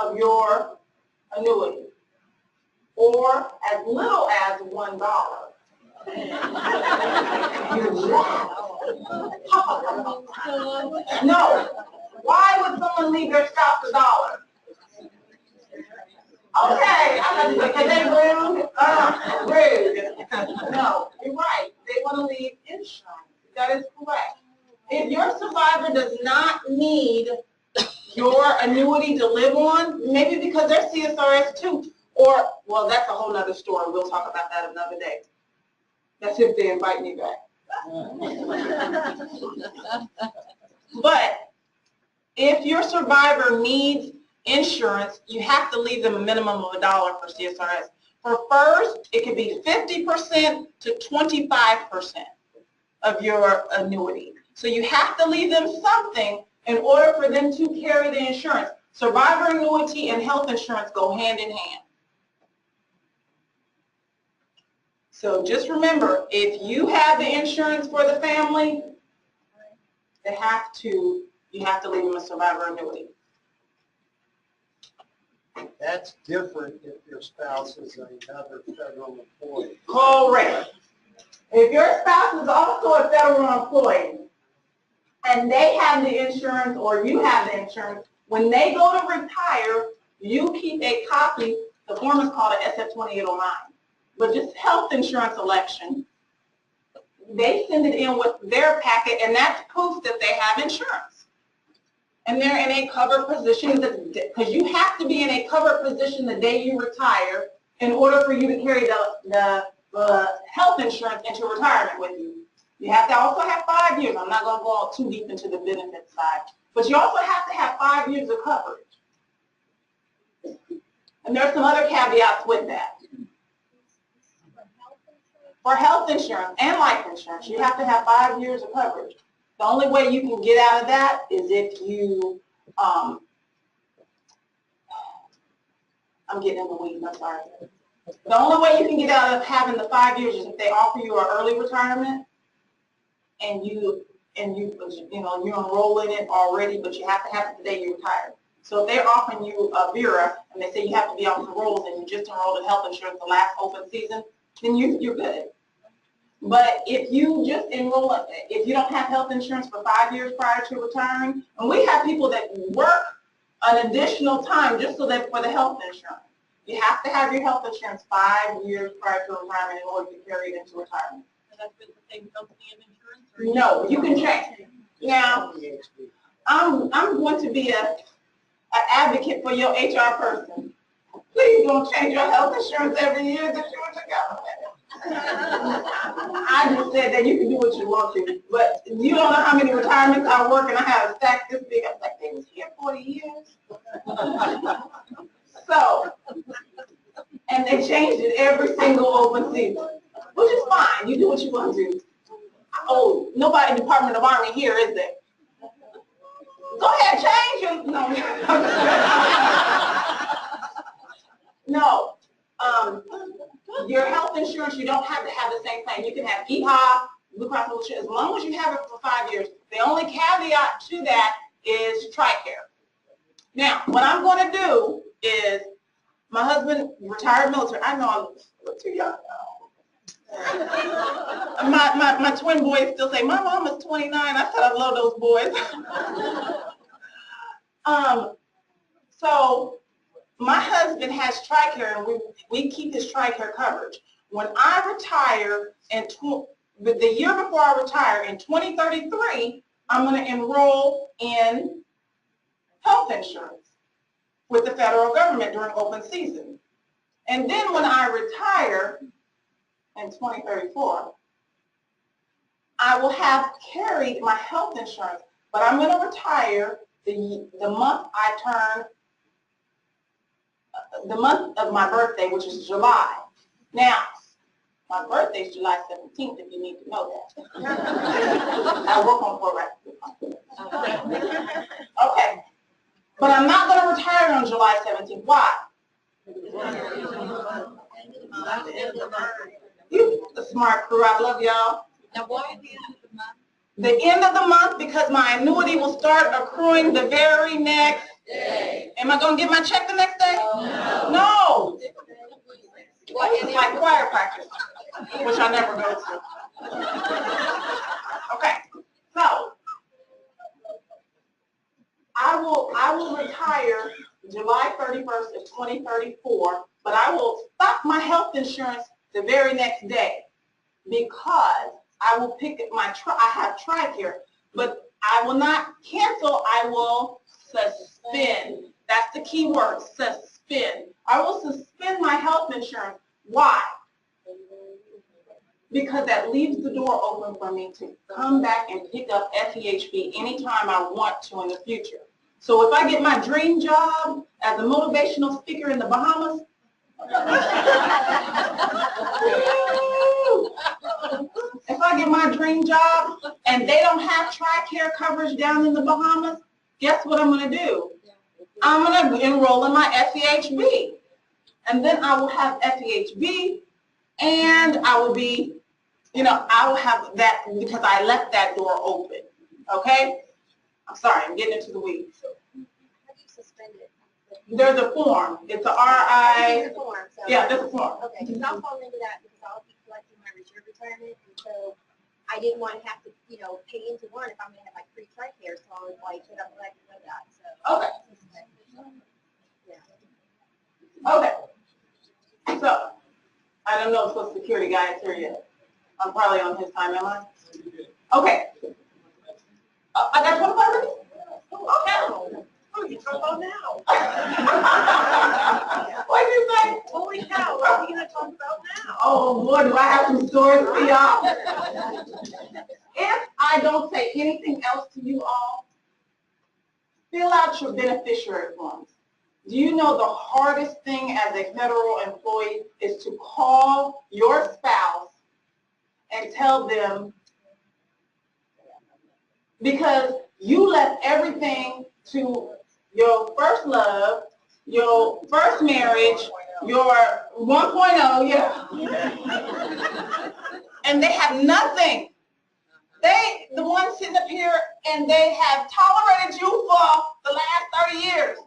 of your annuity, or as little as $1. No. Why would someone leave their spouse $1? Okay, I'm going to say, they rude? Rude. No, you're right. They want to leave insurance. That is correct. If your survivor does not need your annuity to live on, maybe because they're CSRS too, or, well, that's a whole other story. We'll talk about that another day. That's if they invite me back. But if your survivor needs insurance, you have to leave them a minimum of $1 for CSRS. For FERS, it could be 50% to 25% of your annuity. So you have to leave them something in order for them to carry the insurance. Survivor annuity and health insurance go hand in hand. So just remember, if you have the insurance for the family, you have to leave them a survivor annuity. That's different if your spouse is another federal employee. Correct. If your spouse is also a federal employee and they have the insurance or you have the insurance, when they go to retire, you keep a copy. The form is called an SF-2809. But just health insurance election, they send it in with their packet, and that's proof that they have insurance. And they're in a covered position, because you have to be in a covered position the day you retire in order for you to carry the health insurance into retirement with you. You have to also have 5 years. I'm not going to go too deep into the benefits side. But you also have to have 5 years of coverage. And there's some other caveats with that. For health insurance and life insurance, you have to have 5 years of coverage. The only way you can get out of that is if you, I'm getting in the weeds, I'm sorry. The only way you can get out of having the 5 years is if they offer you an early retirement and you enroll in it already, but you have to have it the day you retire. So if they're offering you a VERA and they say you have to be on the rolls and you just enrolled in health insurance the last open season, then you're good. But if you just enroll, if you don't have health insurance for 5 years prior to retiring, and we have people that work an additional time just so that for the health insurance, you have to have your health insurance 5 years prior to retirement in order to carry it into retirement. And that's with the same company of insurance? Or No, you can change. Now, I'm going to be an advocate for your HR person. Please don't change your health insurance every year that you're together. I just said that you can do what you want to, but you don't know how many retirements I work and I have a stack this big. I was like, they was here 40 years. So, and they changed it every single open season, which is fine. You do what you want to do. Oh, nobody in the Department of Army here, is there? Go ahead, change your, no. No. Your health insurance, you don't have to have the same plan. You can have EHA, Blue Cross Blue Shield, as long as you have it for 5 years. The only caveat to that is TRICARE. Now, what I'm going to do is, my husband retired military. I know I'm too young now. My twin boys still say, my mom is 29. I said I love those boys. So my husband has TRICARE, and we keep his TRICARE coverage. When I retire, the year before I retire, in 2033, I'm going to enroll in health insurance with the federal government during open season. And then when I retire in 2034, I will have carried my health insurance, but I'm going to retire the month I turn, the month of my birthday, which is July. Now, my birthday is July 17th, if you need to know that. I work on for right. Okay. But I'm not going to retire on July 17th. Why? You, the smart crew, I love y'all. Now, why the end of the month? The end of the month, because my annuity will start accruing the very next day. Am I going to get my check the next day? No. It's like choir practice, which I never go to. Okay, so I will retire July 31st of 2034, but I will stop my health insurance the very next day because I will pick my, I have TRICARE, but I will not cancel, I will suspend. That's the key word, suspend. I will suspend my health insurance. Why? Because that leaves the door open for me to come back and pick up FEHB anytime I want to in the future. So if I get my dream job as a motivational speaker in the Bahamas, if I get my dream job and they don't have TRICARE coverage down in the Bahamas, guess what I'm going to do? I'm going to enroll in my FEHB. And then I will have FEHB, and I will be, I will have that because I left that door open. Okay? I'm sorry, I'm getting into the weeds. How do you suspend it? There's a form. It's a RI. There's a form. So Yeah, there's a form. Okay, because I'll fall into that because I'll be collecting my reserve retirement, and so I didn't want to have to, pay into one if I'm going to have like free TRICARE, so I was like, I'm glad to know that. So. Okay. Yeah. Okay. So, I don't know if Social Security guy is here yet. I'm probably on his time, am I? Okay. I got 25 minutes? Okay. You talk about now. What'd you say? Holy cow, what are we gonna talk about now? Oh boy, do I have some stories for y'all. If I don't say anything else to you all, fill out your beneficiary forms. Do you know the hardest thing as a federal employee is to call your spouse and tell them, because you left everything to your first love, your first marriage, your 1.0, yeah. And they have nothing. They, the ones sitting up here, and they have tolerated you for the last 30 years.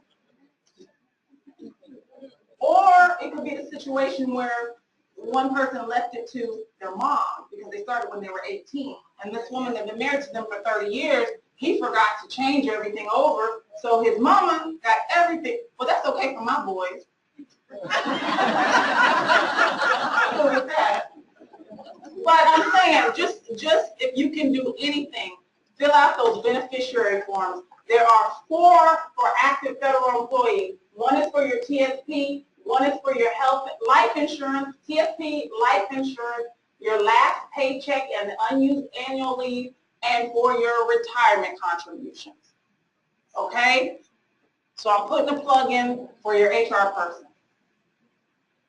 Or it could be the situation where one person left it to their mom because they started when they were 18. And this woman had been married to them for 30 years, he forgot to change everything over, so his mama got everything. Well, that's okay for my boys. I'm good with that. But I'm saying, just if you can do anything, fill out those beneficiary forms. There are 4 for active federal employees. One is for your TSP, one is for your health, life insurance, TSP, life insurance, your last paycheck and unused annual leave, and for your retirement contributions. Okay? So I'm putting a plug in for your HR person.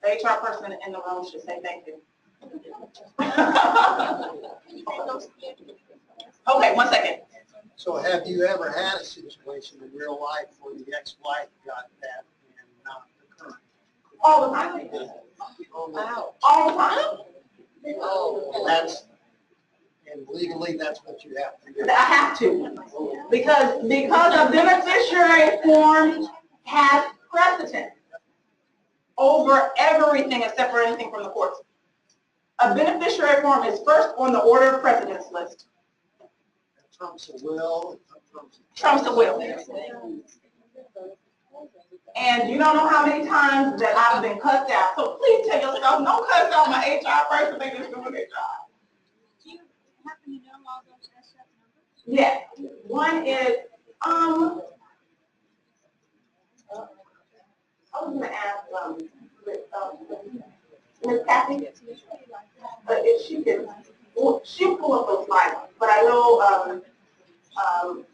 The HR person in the room should say thank you. Okay, 1 second. So have you ever had a situation in real life where the ex-wife got that and not the current? All the time. Wow. All the time. Oh, that's, and legally that's what you have to do. I have to. Because a beneficiary form has precedent over everything except for anything from the courts. A beneficiary form is first on the order of precedence list. Trumps a will. Trumps a will. And you don't know how many times that I've been cussed out. So please tell yourself, don't cuss out my HR person, they just doing their job. Do you happen to know all those SF numbers? Yeah. One is, I was going to ask Ms. Kathy, if she can, she'll pull up those slides, but I know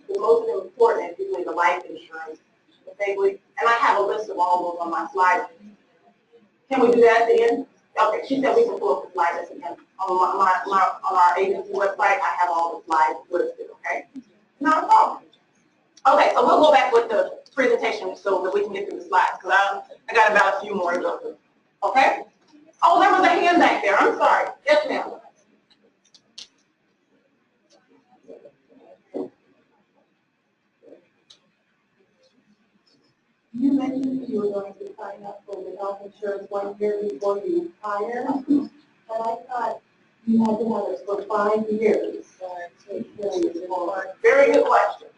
the most important is usually the life insurance. And I have a list of all those on my slides. Can we do that at the end? Okay, she said we can pull up the slides at the end. On our agency website, I have all the slides listed, okay? Not a problem. Okay, so we'll go back with the presentation so that we can get through the slides, because I got about a few more to go through. Okay? Oh, there was a hand back there. I'm sorry. Yes, ma'am. You mentioned you were going to sign up for the health insurance 1 year before you retire, but I thought you had to have it for 5 years. Very good question.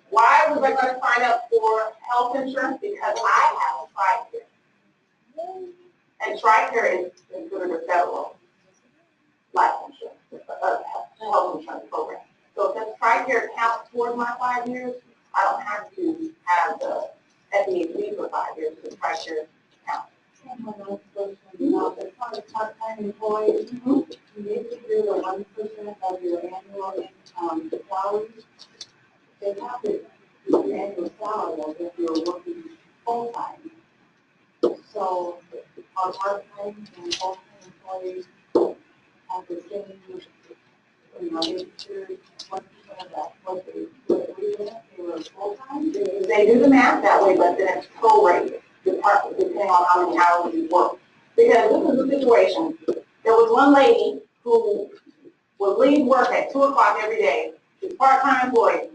Why was I going to sign up for health insurance? Because I have a TRICARE. And TRICARE is considered a federal life insurance, health insurance program. So since TRICARE counts towards my 5 years, I don't have to have the FEB for 5 years because TRICARE counts. As far as part-time employees, you need to do the 1% of your annual salary. They have to do your annual salary as if you're working full-time. So our part-time and full-time employees have the same, make sure 1% of that, what they were full-time. They do the math that way, but then it's prorated, depending on how many hours you work. Because this is the situation. There was one lady who would leave work at 2 o'clock every day. She's a part-time employee.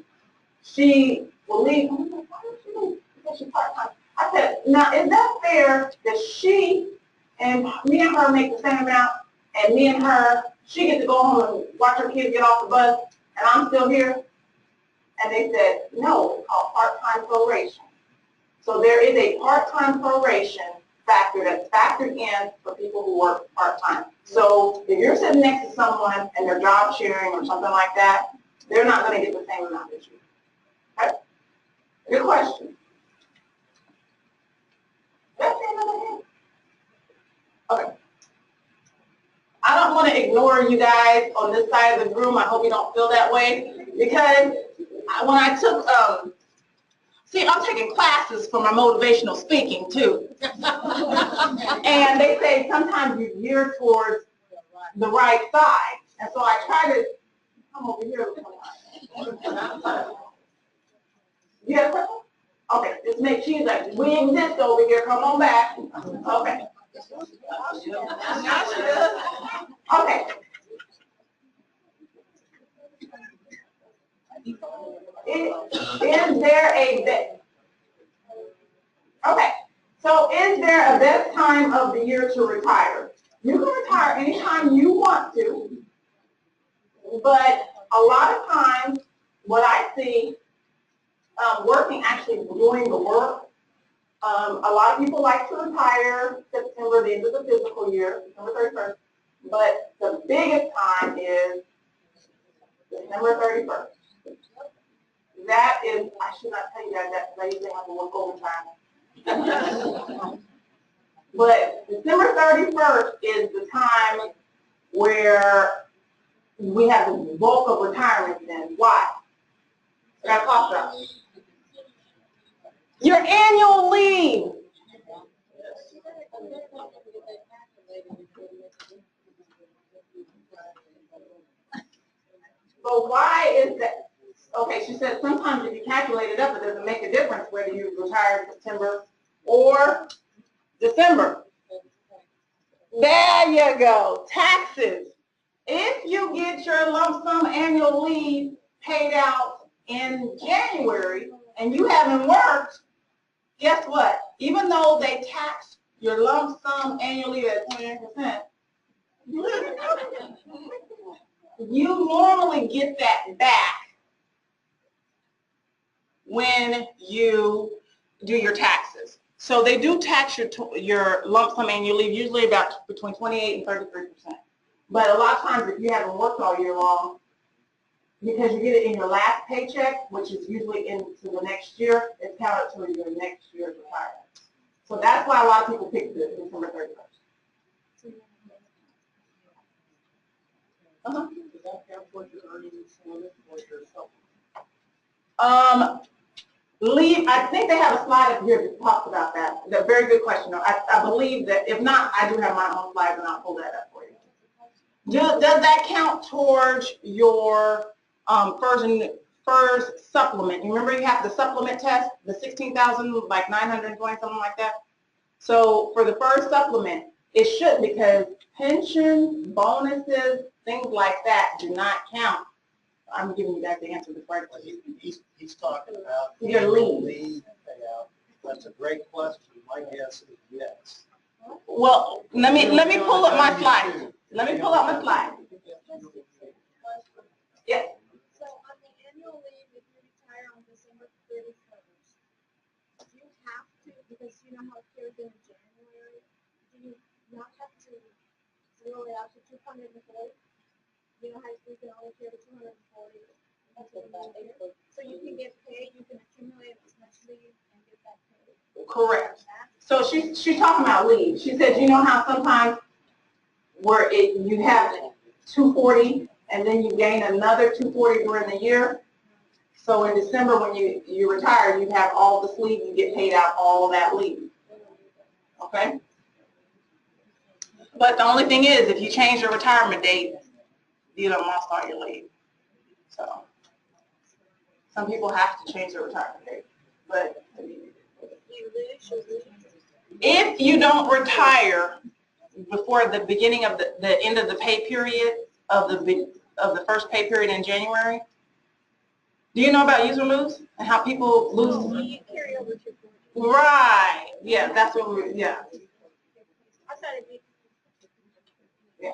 She will leave. I'm like, why don't you leave? Because she's part-time. I said, now, is that fair that she and me and her make the same amount, and me and her, she gets to go home and watch her kids get off the bus, and I'm still here? And they said, no, it's called part-time proration. So there is a part-time proration factor that's factored in for people who work part-time. So if you're sitting next to someone and they're job sharing or something like that, they're not going to get the same amount as you. Okay? Good question. That's the end of the hand. Okay. I don't want to ignore you guys on this side of the room. I hope you don't feel that way, because when I took, see, I'm taking classes for my motivational speaking too. And they say sometimes you gear towards the right side. And so I try to come over here. You have a question? Okay, just make sure that we exist over here. Come on back. Okay. Okay. Is there a best? Okay. So is there a best time of the year to retire? You can retire anytime you want to, but a lot of times what I see working, actually doing the work, a lot of people like to retire September, the end of the fiscal year, December 31st, but the biggest time is December 31st. That is, I should not tell you that, that's the reason I have to work overtime. But December 31st is the time where we have the bulk of retirement then. Why? Got cost up. Your annual leave. But why is that? Okay, she said sometimes if you calculate it up, it doesn't make a difference whether you retire in September or December. There you go. Taxes. If you get your lump sum annual leave paid out in January and you haven't worked, guess what? Even though they tax your lump sum annual leave at 28%, you normally get that back when you do your taxes. So they do tax your lump sum annual leave usually about between 28 and 33%. But a lot of times if you haven't worked all year long, because you get it in your last paycheck, which is usually into the next year, it's counted to your next year's retirement. So that's why a lot of people pick the December 31st. Uh-huh. Does that count towards your earnings limit or your supplement? Leave, I think they have a slide up here that talks about that. That's a very good question. I believe that, if not, I do have my own slides and I'll pull that up for you. Does that count towards your FERS supplement? You remember you have the supplement test, the 16,000, like 920, something like that? So for the FERS supplement, it should, because pension, bonuses, things like that do not count. I'm giving you guys the answer before I tell you. He's talking about Your leave payout. That's a great question. My guess is yes. Well, let me pull up my slide. Let me pull up my slide. Yes. So on the annual leave, if you retire on December 31st, you have to, because you know how it appears in January, do you not have to zero it out to 240? You know how you can only carry 240? So you can get paid, you can accumulate as much leave and get that paid. Correct. So she's talking about leave. She said, you know how sometimes where you have 240 and then you gain another 240 during the year? So in December when you retire, you have all this leave, you get paid out all that leave. Okay? But the only thing is, if you change your retirement date, you don't lost all your leave. So some people have to change their retirement date. But if you don't retire before the beginning of the end of the pay period of the first pay period in January, do you know about use or lose and how people lose? Right. Yeah, that's what we. Yeah. Yeah.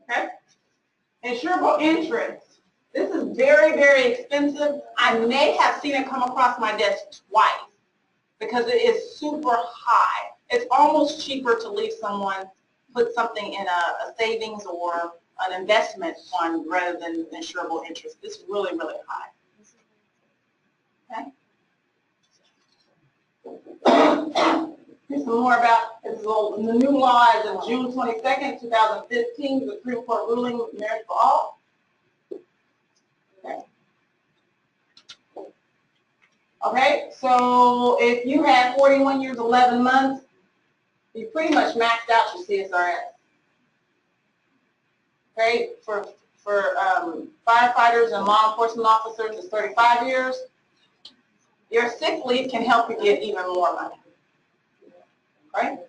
Okay. Insurable interest. This is very, very expensive. I may have seen it come across my desk twice because it is super high. It's almost cheaper to leave someone put something in a savings or an investment fund rather than insurable interest. It's really, really high. Okay. Here's some more about the new law as of June 22nd, 2015, the Supreme Court ruling with marriage for all. Okay, so if you had 41 years, 11 months, you pretty much maxed out your CSRS. Okay, for firefighters and law enforcement officers, it's 35 years. Your sick leave can help you get even more money. Right?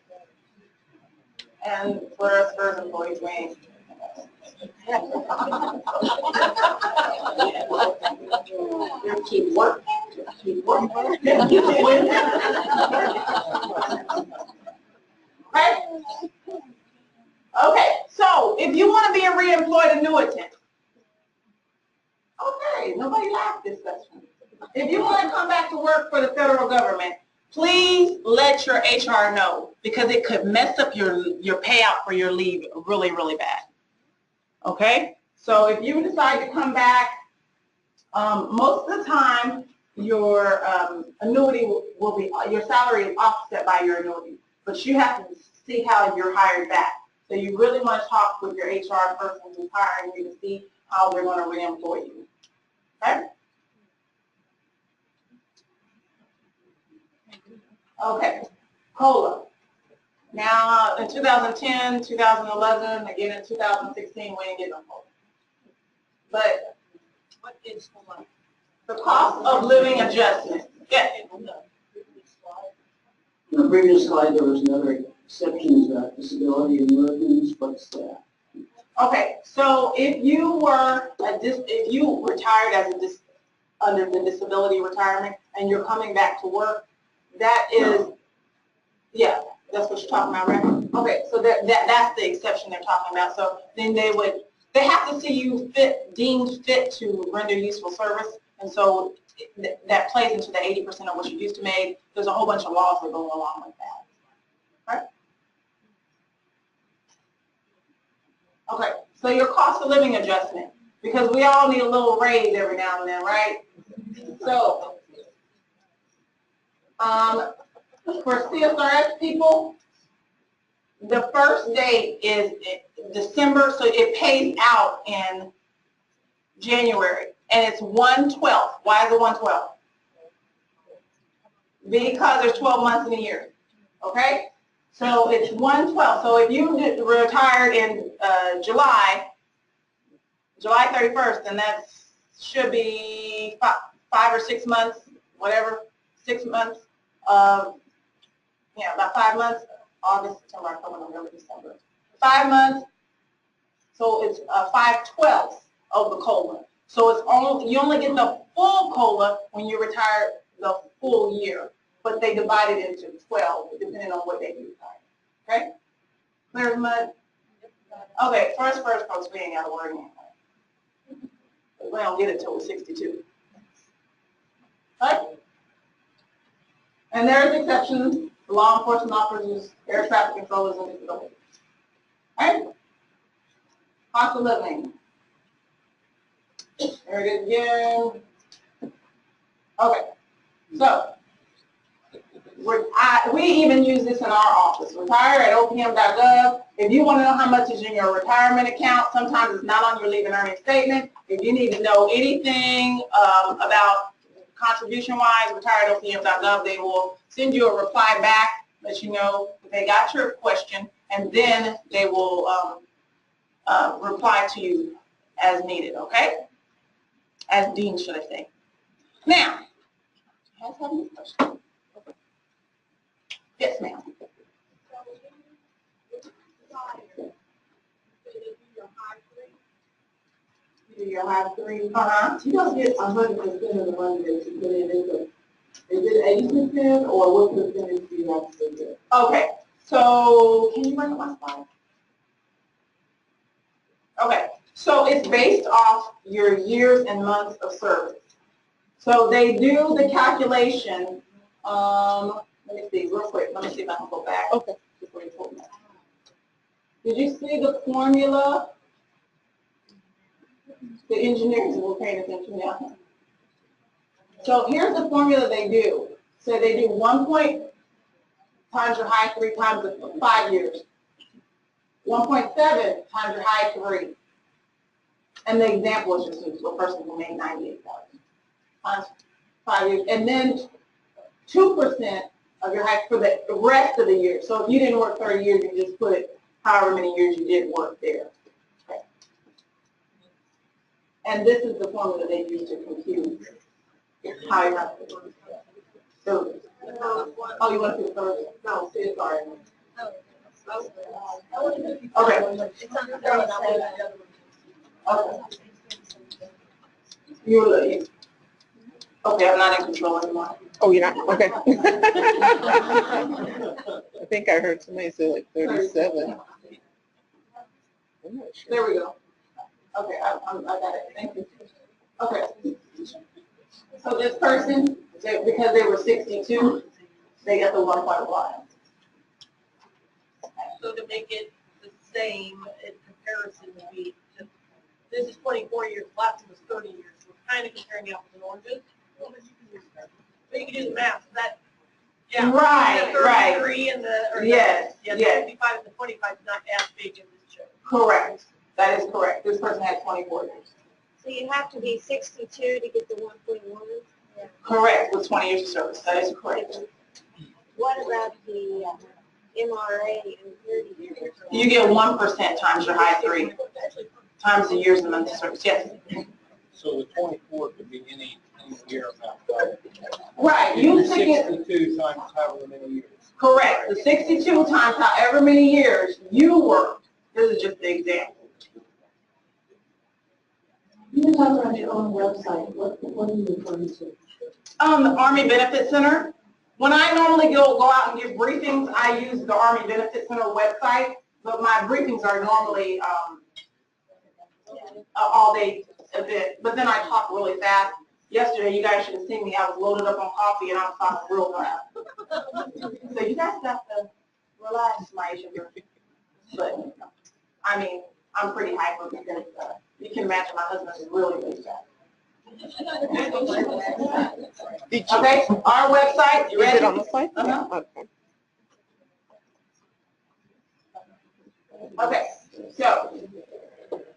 And for us FERS employees, we ain't. You keep working. Keep working. Right? Okay, so if you want to be a reemployed annuitant, okay, nobody laughed this session. If you want to come back to work for the federal government, please let your HR know, because it could mess up your payout for your leave really, really bad. Okay? So if you decide to come back, most of the time your annuity will be, your salary is offset by your annuity, but you have to see how you're hired back. So you really want to talk with your HR person who's hiring you to see how they're going to reemploy you. Okay? Okay, COLA. Now, in 2010, 2011, again in 2016, we didn't get no COLA. But What is COLA? the cost of living adjustment. Yeah. In the previous slide, there was another section about disability annuitants. What's that? Okay, so if you were if you retired as under the disability retirement and you're coming back to work, that is, yeah, that's what you're talking about, right? Okay, so that's the exception they're talking about. So then they have to see you deemed fit to render useful service, and so that plays into the 80% of what you used to make. There's a whole bunch of laws that go along with that. Right? Okay, so your cost of living adjustment, because we all need a little raise every now and then, right? So, for CSRS people, the first date is December, so it pays out in January, and it's 1/12. Why is it 1/12? Because there's 12 months in a year, okay? So it's 1/12. So if you retired in July 31st, then that should be 5 or 6 months, whatever, 6 months of, yeah, about 5 months, August, September, October, November, December. 5 months, so it's 5/12 of the COLA. So it's you only get the full COLA when you retire the full year, but they divide it into 12 depending on what day you retire. Okay? Clear as mud? Okay, first folks, we ain't got to worry anymore. We don't get it till we're 62. Right? And there's exceptions, law enforcement officers, air traffic controllers, and disabilities. Right? Cost of living. There it is again. Okay, so we even use this in our office. Retire at opm.gov. If you want to know how much is in your retirement account, sometimes it's not on your leave and earnings statement. If you need to know anything about contribution-wise, retire at opm.gov. They will send you a reply back, let you know that they got your question, and then they will reply to you as needed, okay? As deemed, should I say. Now, has any questions? Yes, ma'am. Do your high three? You don't get 100% of the money that you put in. Is it 80% or what percentage do you have to get? Okay, so can you bring up my slide? Okay, so it's based off your years and months of service. So they do the calculation. Let me see real quick. Let me see if I can go back. Okay. Before you pull me. Did you see the formula? The engineers will pay attention now. So here's the formula they do. So they do 1 point times your high 3 times the 5 years. 1.7 times your high 3. And the example is just a person who made $98 times 5 years. And then 2% of your high for the rest of the year. So if you didn't work 30 years, you just put however many years you did work there. Okay. And this is the formula they use to compute how you have to work. So, oh, you want to see the first? No, CSRS. Okay. It's on the Okay. You were looking. Okay, I'm not in control anymore. Oh, you're not? Okay. I think I heard somebody say like 37. I'm not sure. There we go. Okay, I got it. Thank you. Okay. So this person, because they were 62, they got the 1.1. So to make it the same in comparison would be, this is 24 years, last one was 30 years. We're kind of comparing apples and oranges. But you can do the math. That, yeah. Right, the 33 and the, or yes, the, yeah, yes. the 55 and the 25 is not as big in this show. Correct. That is correct. This person had 24 years. So you have to be 62 to get the 1.1? Yeah. Correct, with 20 years of service. That is correct. What about the MRA and 30 years? You get 1% times your high 3 times the years and months of service. Yes. So the 24 could be any year amount. Right. You stick it. 62 times however many years. Correct. The 62 times however many years you worked. This is just the example. You can talk about your own website. What are you referring to? The Army Benefit Center. When I normally go out and give briefings, I use the Army Benefit Center website, but my briefings are normally all day event. But then I talk really fast. Yesterday, you guys should have seen me. I was loaded up on coffee and I was talking real fast. So you guys got to relax, my sugar. But I mean, I'm pretty hyper because you can imagine my husband is really, really fast. Okay, our website, you Is ready? it on the site? Uh-huh. Okay. Okay, so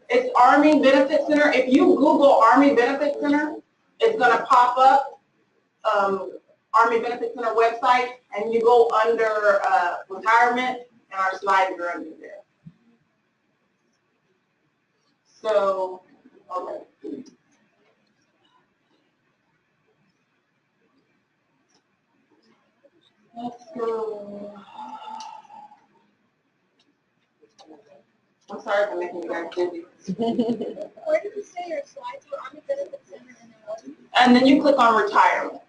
it's Army Benefit Center. If you Google Army Benefit Center, it's going to pop up Army Benefit Center website, and you go under retirement, and our slides are under there. So, okay. Let's go. I'm sorry for making you guys busy. Where did you say your slides were? Army Benefit Center and then what? And then you click on retirement.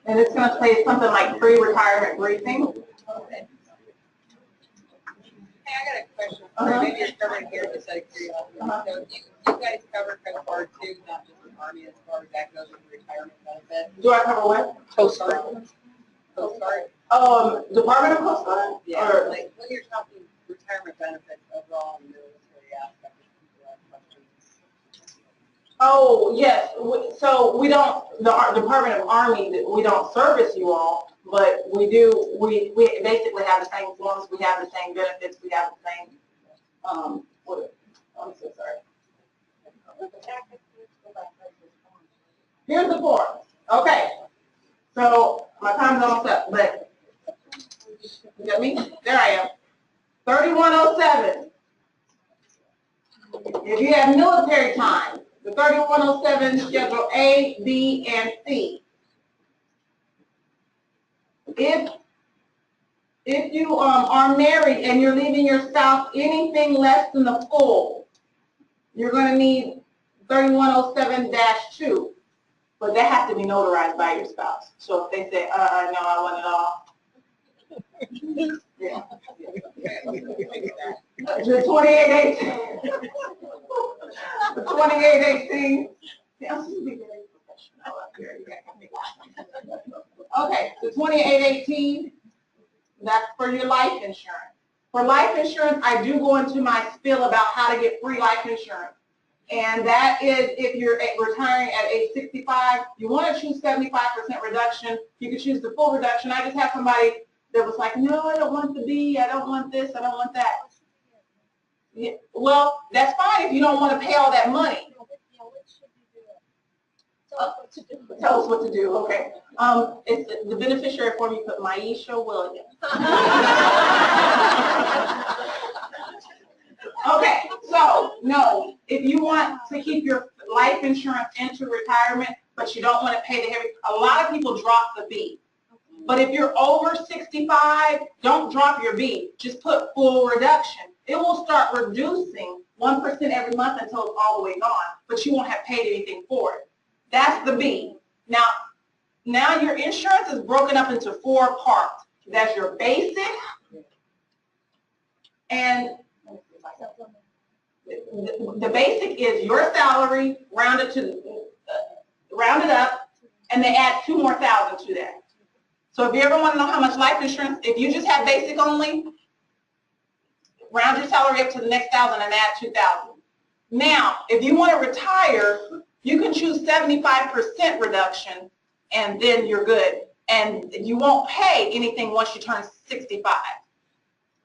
And it's going to say something like pre-retirement briefing. Okay. Hey, I got a question. Uh-huh. Maybe you're covering here just out of curiosity. So you guys cover Coast Guard too, not just the Army as far as that goes with retirement benefit? Do I cover what? Coast Guard. Coast Guard? Department of Coast Guard? Yeah, Or- like when you're talking retirement benefits overall in the military aspect, people have questions. Oh, yes. So we don't, the Department of Army, we don't service you all, but we do, we basically have the same forms, we have the same benefits, we have the same, I'm so sorry. Here's the form. Okay. So my time's almost up, but you got me? There I am. 3107. If you have military time, the 3107 schedule A, B, and C. If you are married and you're leaving your spouse anything less than the full, you're going to need 3107-2. But that has to be notarized by your spouse. So if they say, no, I want it all. Yeah. The 2818. The 2818. Yeah, I'm just being very professional up here. Okay, the 2818, that's for your life insurance. For life insurance, I do go into my spiel about how to get free life insurance. And that is if you're retiring at age 65, you want to choose 75% reduction. You can choose the full reduction. I just had somebody that was like, no, I don't want the B, I don't want this, I don't want that. Yeah, well, that's fine if you don't want to pay all that money. Tell us what to do, okay. It's the beneficiary form, you put Maisha Williams. Okay, so, no, if you want to keep your life insurance into retirement, but you don't want to pay the heavy, a lot of people drop the B. But if you're over 65, don't drop your B, just put full reduction. It will start reducing 1% every month until it's all the way gone, but you won't have paid anything for it. That's the B. Now your insurance is broken up into 4 parts. That's your basic, and the basic is your salary rounded up, and they add 2 more thousand to that. So if you ever want to know how much life insurance, if you just have basic only, round your salary up to the next 1,000 and add 2,000. Now, if you want to retire, you can choose 75% reduction, and then you're good. And you won't pay anything once you turn 65.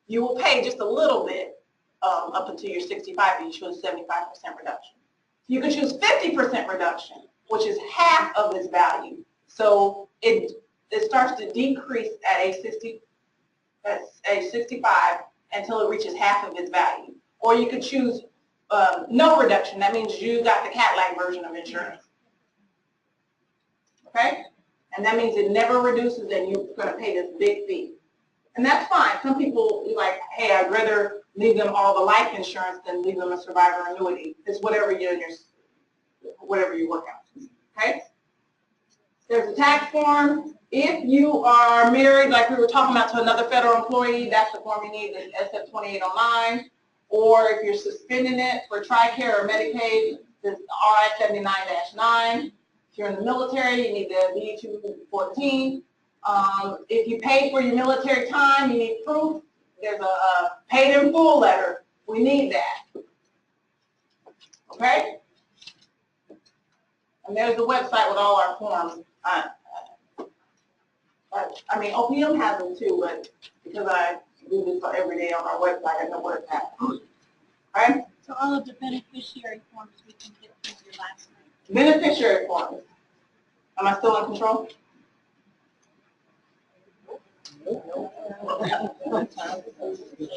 You will pay just a little bit up until you're 65 if you choose 75% reduction. You can choose 50% reduction, which is half of its value. So it starts to decrease at age 65 until it reaches half of its value. Or you could choose no reduction. That means you got the Cadillac version of insurance. Okay? And that means it never reduces and you're going to pay this big fee. And that's fine. Some people are like, hey, I'd rather leave them all the life insurance than leave them a survivor annuity. It's whatever you work out. Okay? There's a tax form. If you are married, like we were talking about, to another federal employee, that's the form you need, the SF 2809. Or if you're suspending it for TRICARE or Medicaid, this RI 79-9. If you're in the military, you need the V-214. If you paid for your military time, you need proof. There's a paid in full letter. We need that. Okay? And there's a website with all our forms. I mean, OPM has them too, but because I do this every day on our website, I know where it's at. Right? So all of the beneficiary forms we can get from your last name. Beneficiary forms. Am I still in control?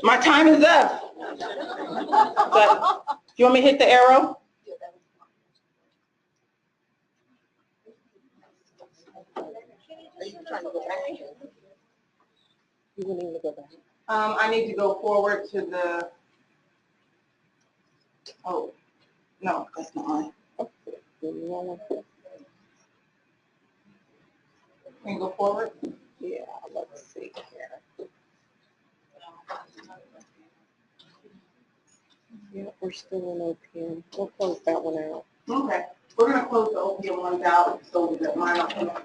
My time is up. But you want me to hit the arrow? Are you trying to go back? You wouldn't even go back. I need to go forward to the, oh, no, that's not mine. Can you go forward? Yeah, let's see here. Yeah, we're still in OPM. We'll close that one out. Okay. We're going to close the OPM ones out so that mine will.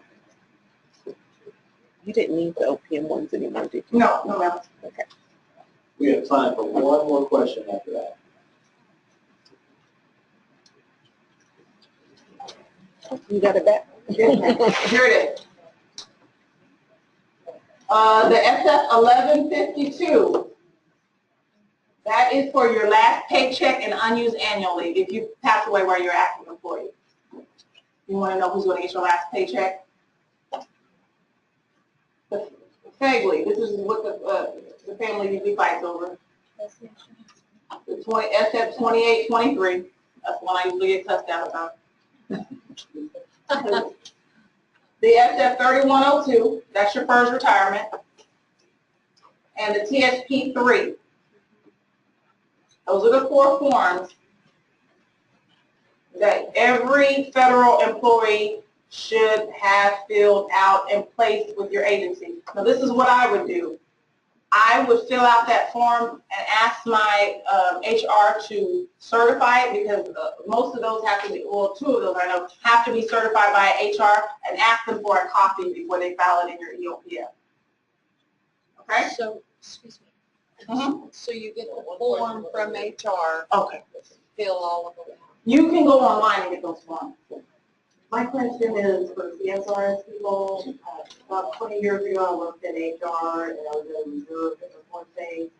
You didn't need the OPM ones anymore, did you? No, no, no. Okay. We have time for one more question after that. You got it back? Yes, ma'am. Here it is. The SF 1152. That is for your last paycheck and unused annual leave if you pass away while you're active employee. You want to know who's going to get your last paycheck? The FEB leave. This is what the family usually fights over. The SF 2823. That's one I usually get cussed out about. The SF 3102. That's your FERS retirement. And the TSP 3. Those are the 4 forms that every federal employee should have filled out and placed with your agency. Now this is what I would do. I would fill out that form and ask my HR to certify it because most of those have to be, well, 2 of those I know have to be certified by HR, and ask them for a copy before they file it in your EOPF. Okay? So, excuse me. Mm-hmm. So you get the form from HR. Okay. Fill all of them out. You can go online and get those forms. My question is for CSRS people. About 20 years ago, I worked in HR and I was in reserve at one thing.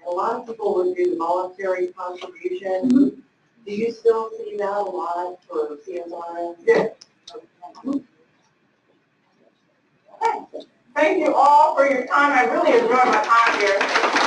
And a lot of people would do voluntary contribution. Do you still see that a lot for CSRS? Yes. Okay. Thank you all for your time. I really enjoyed my time here.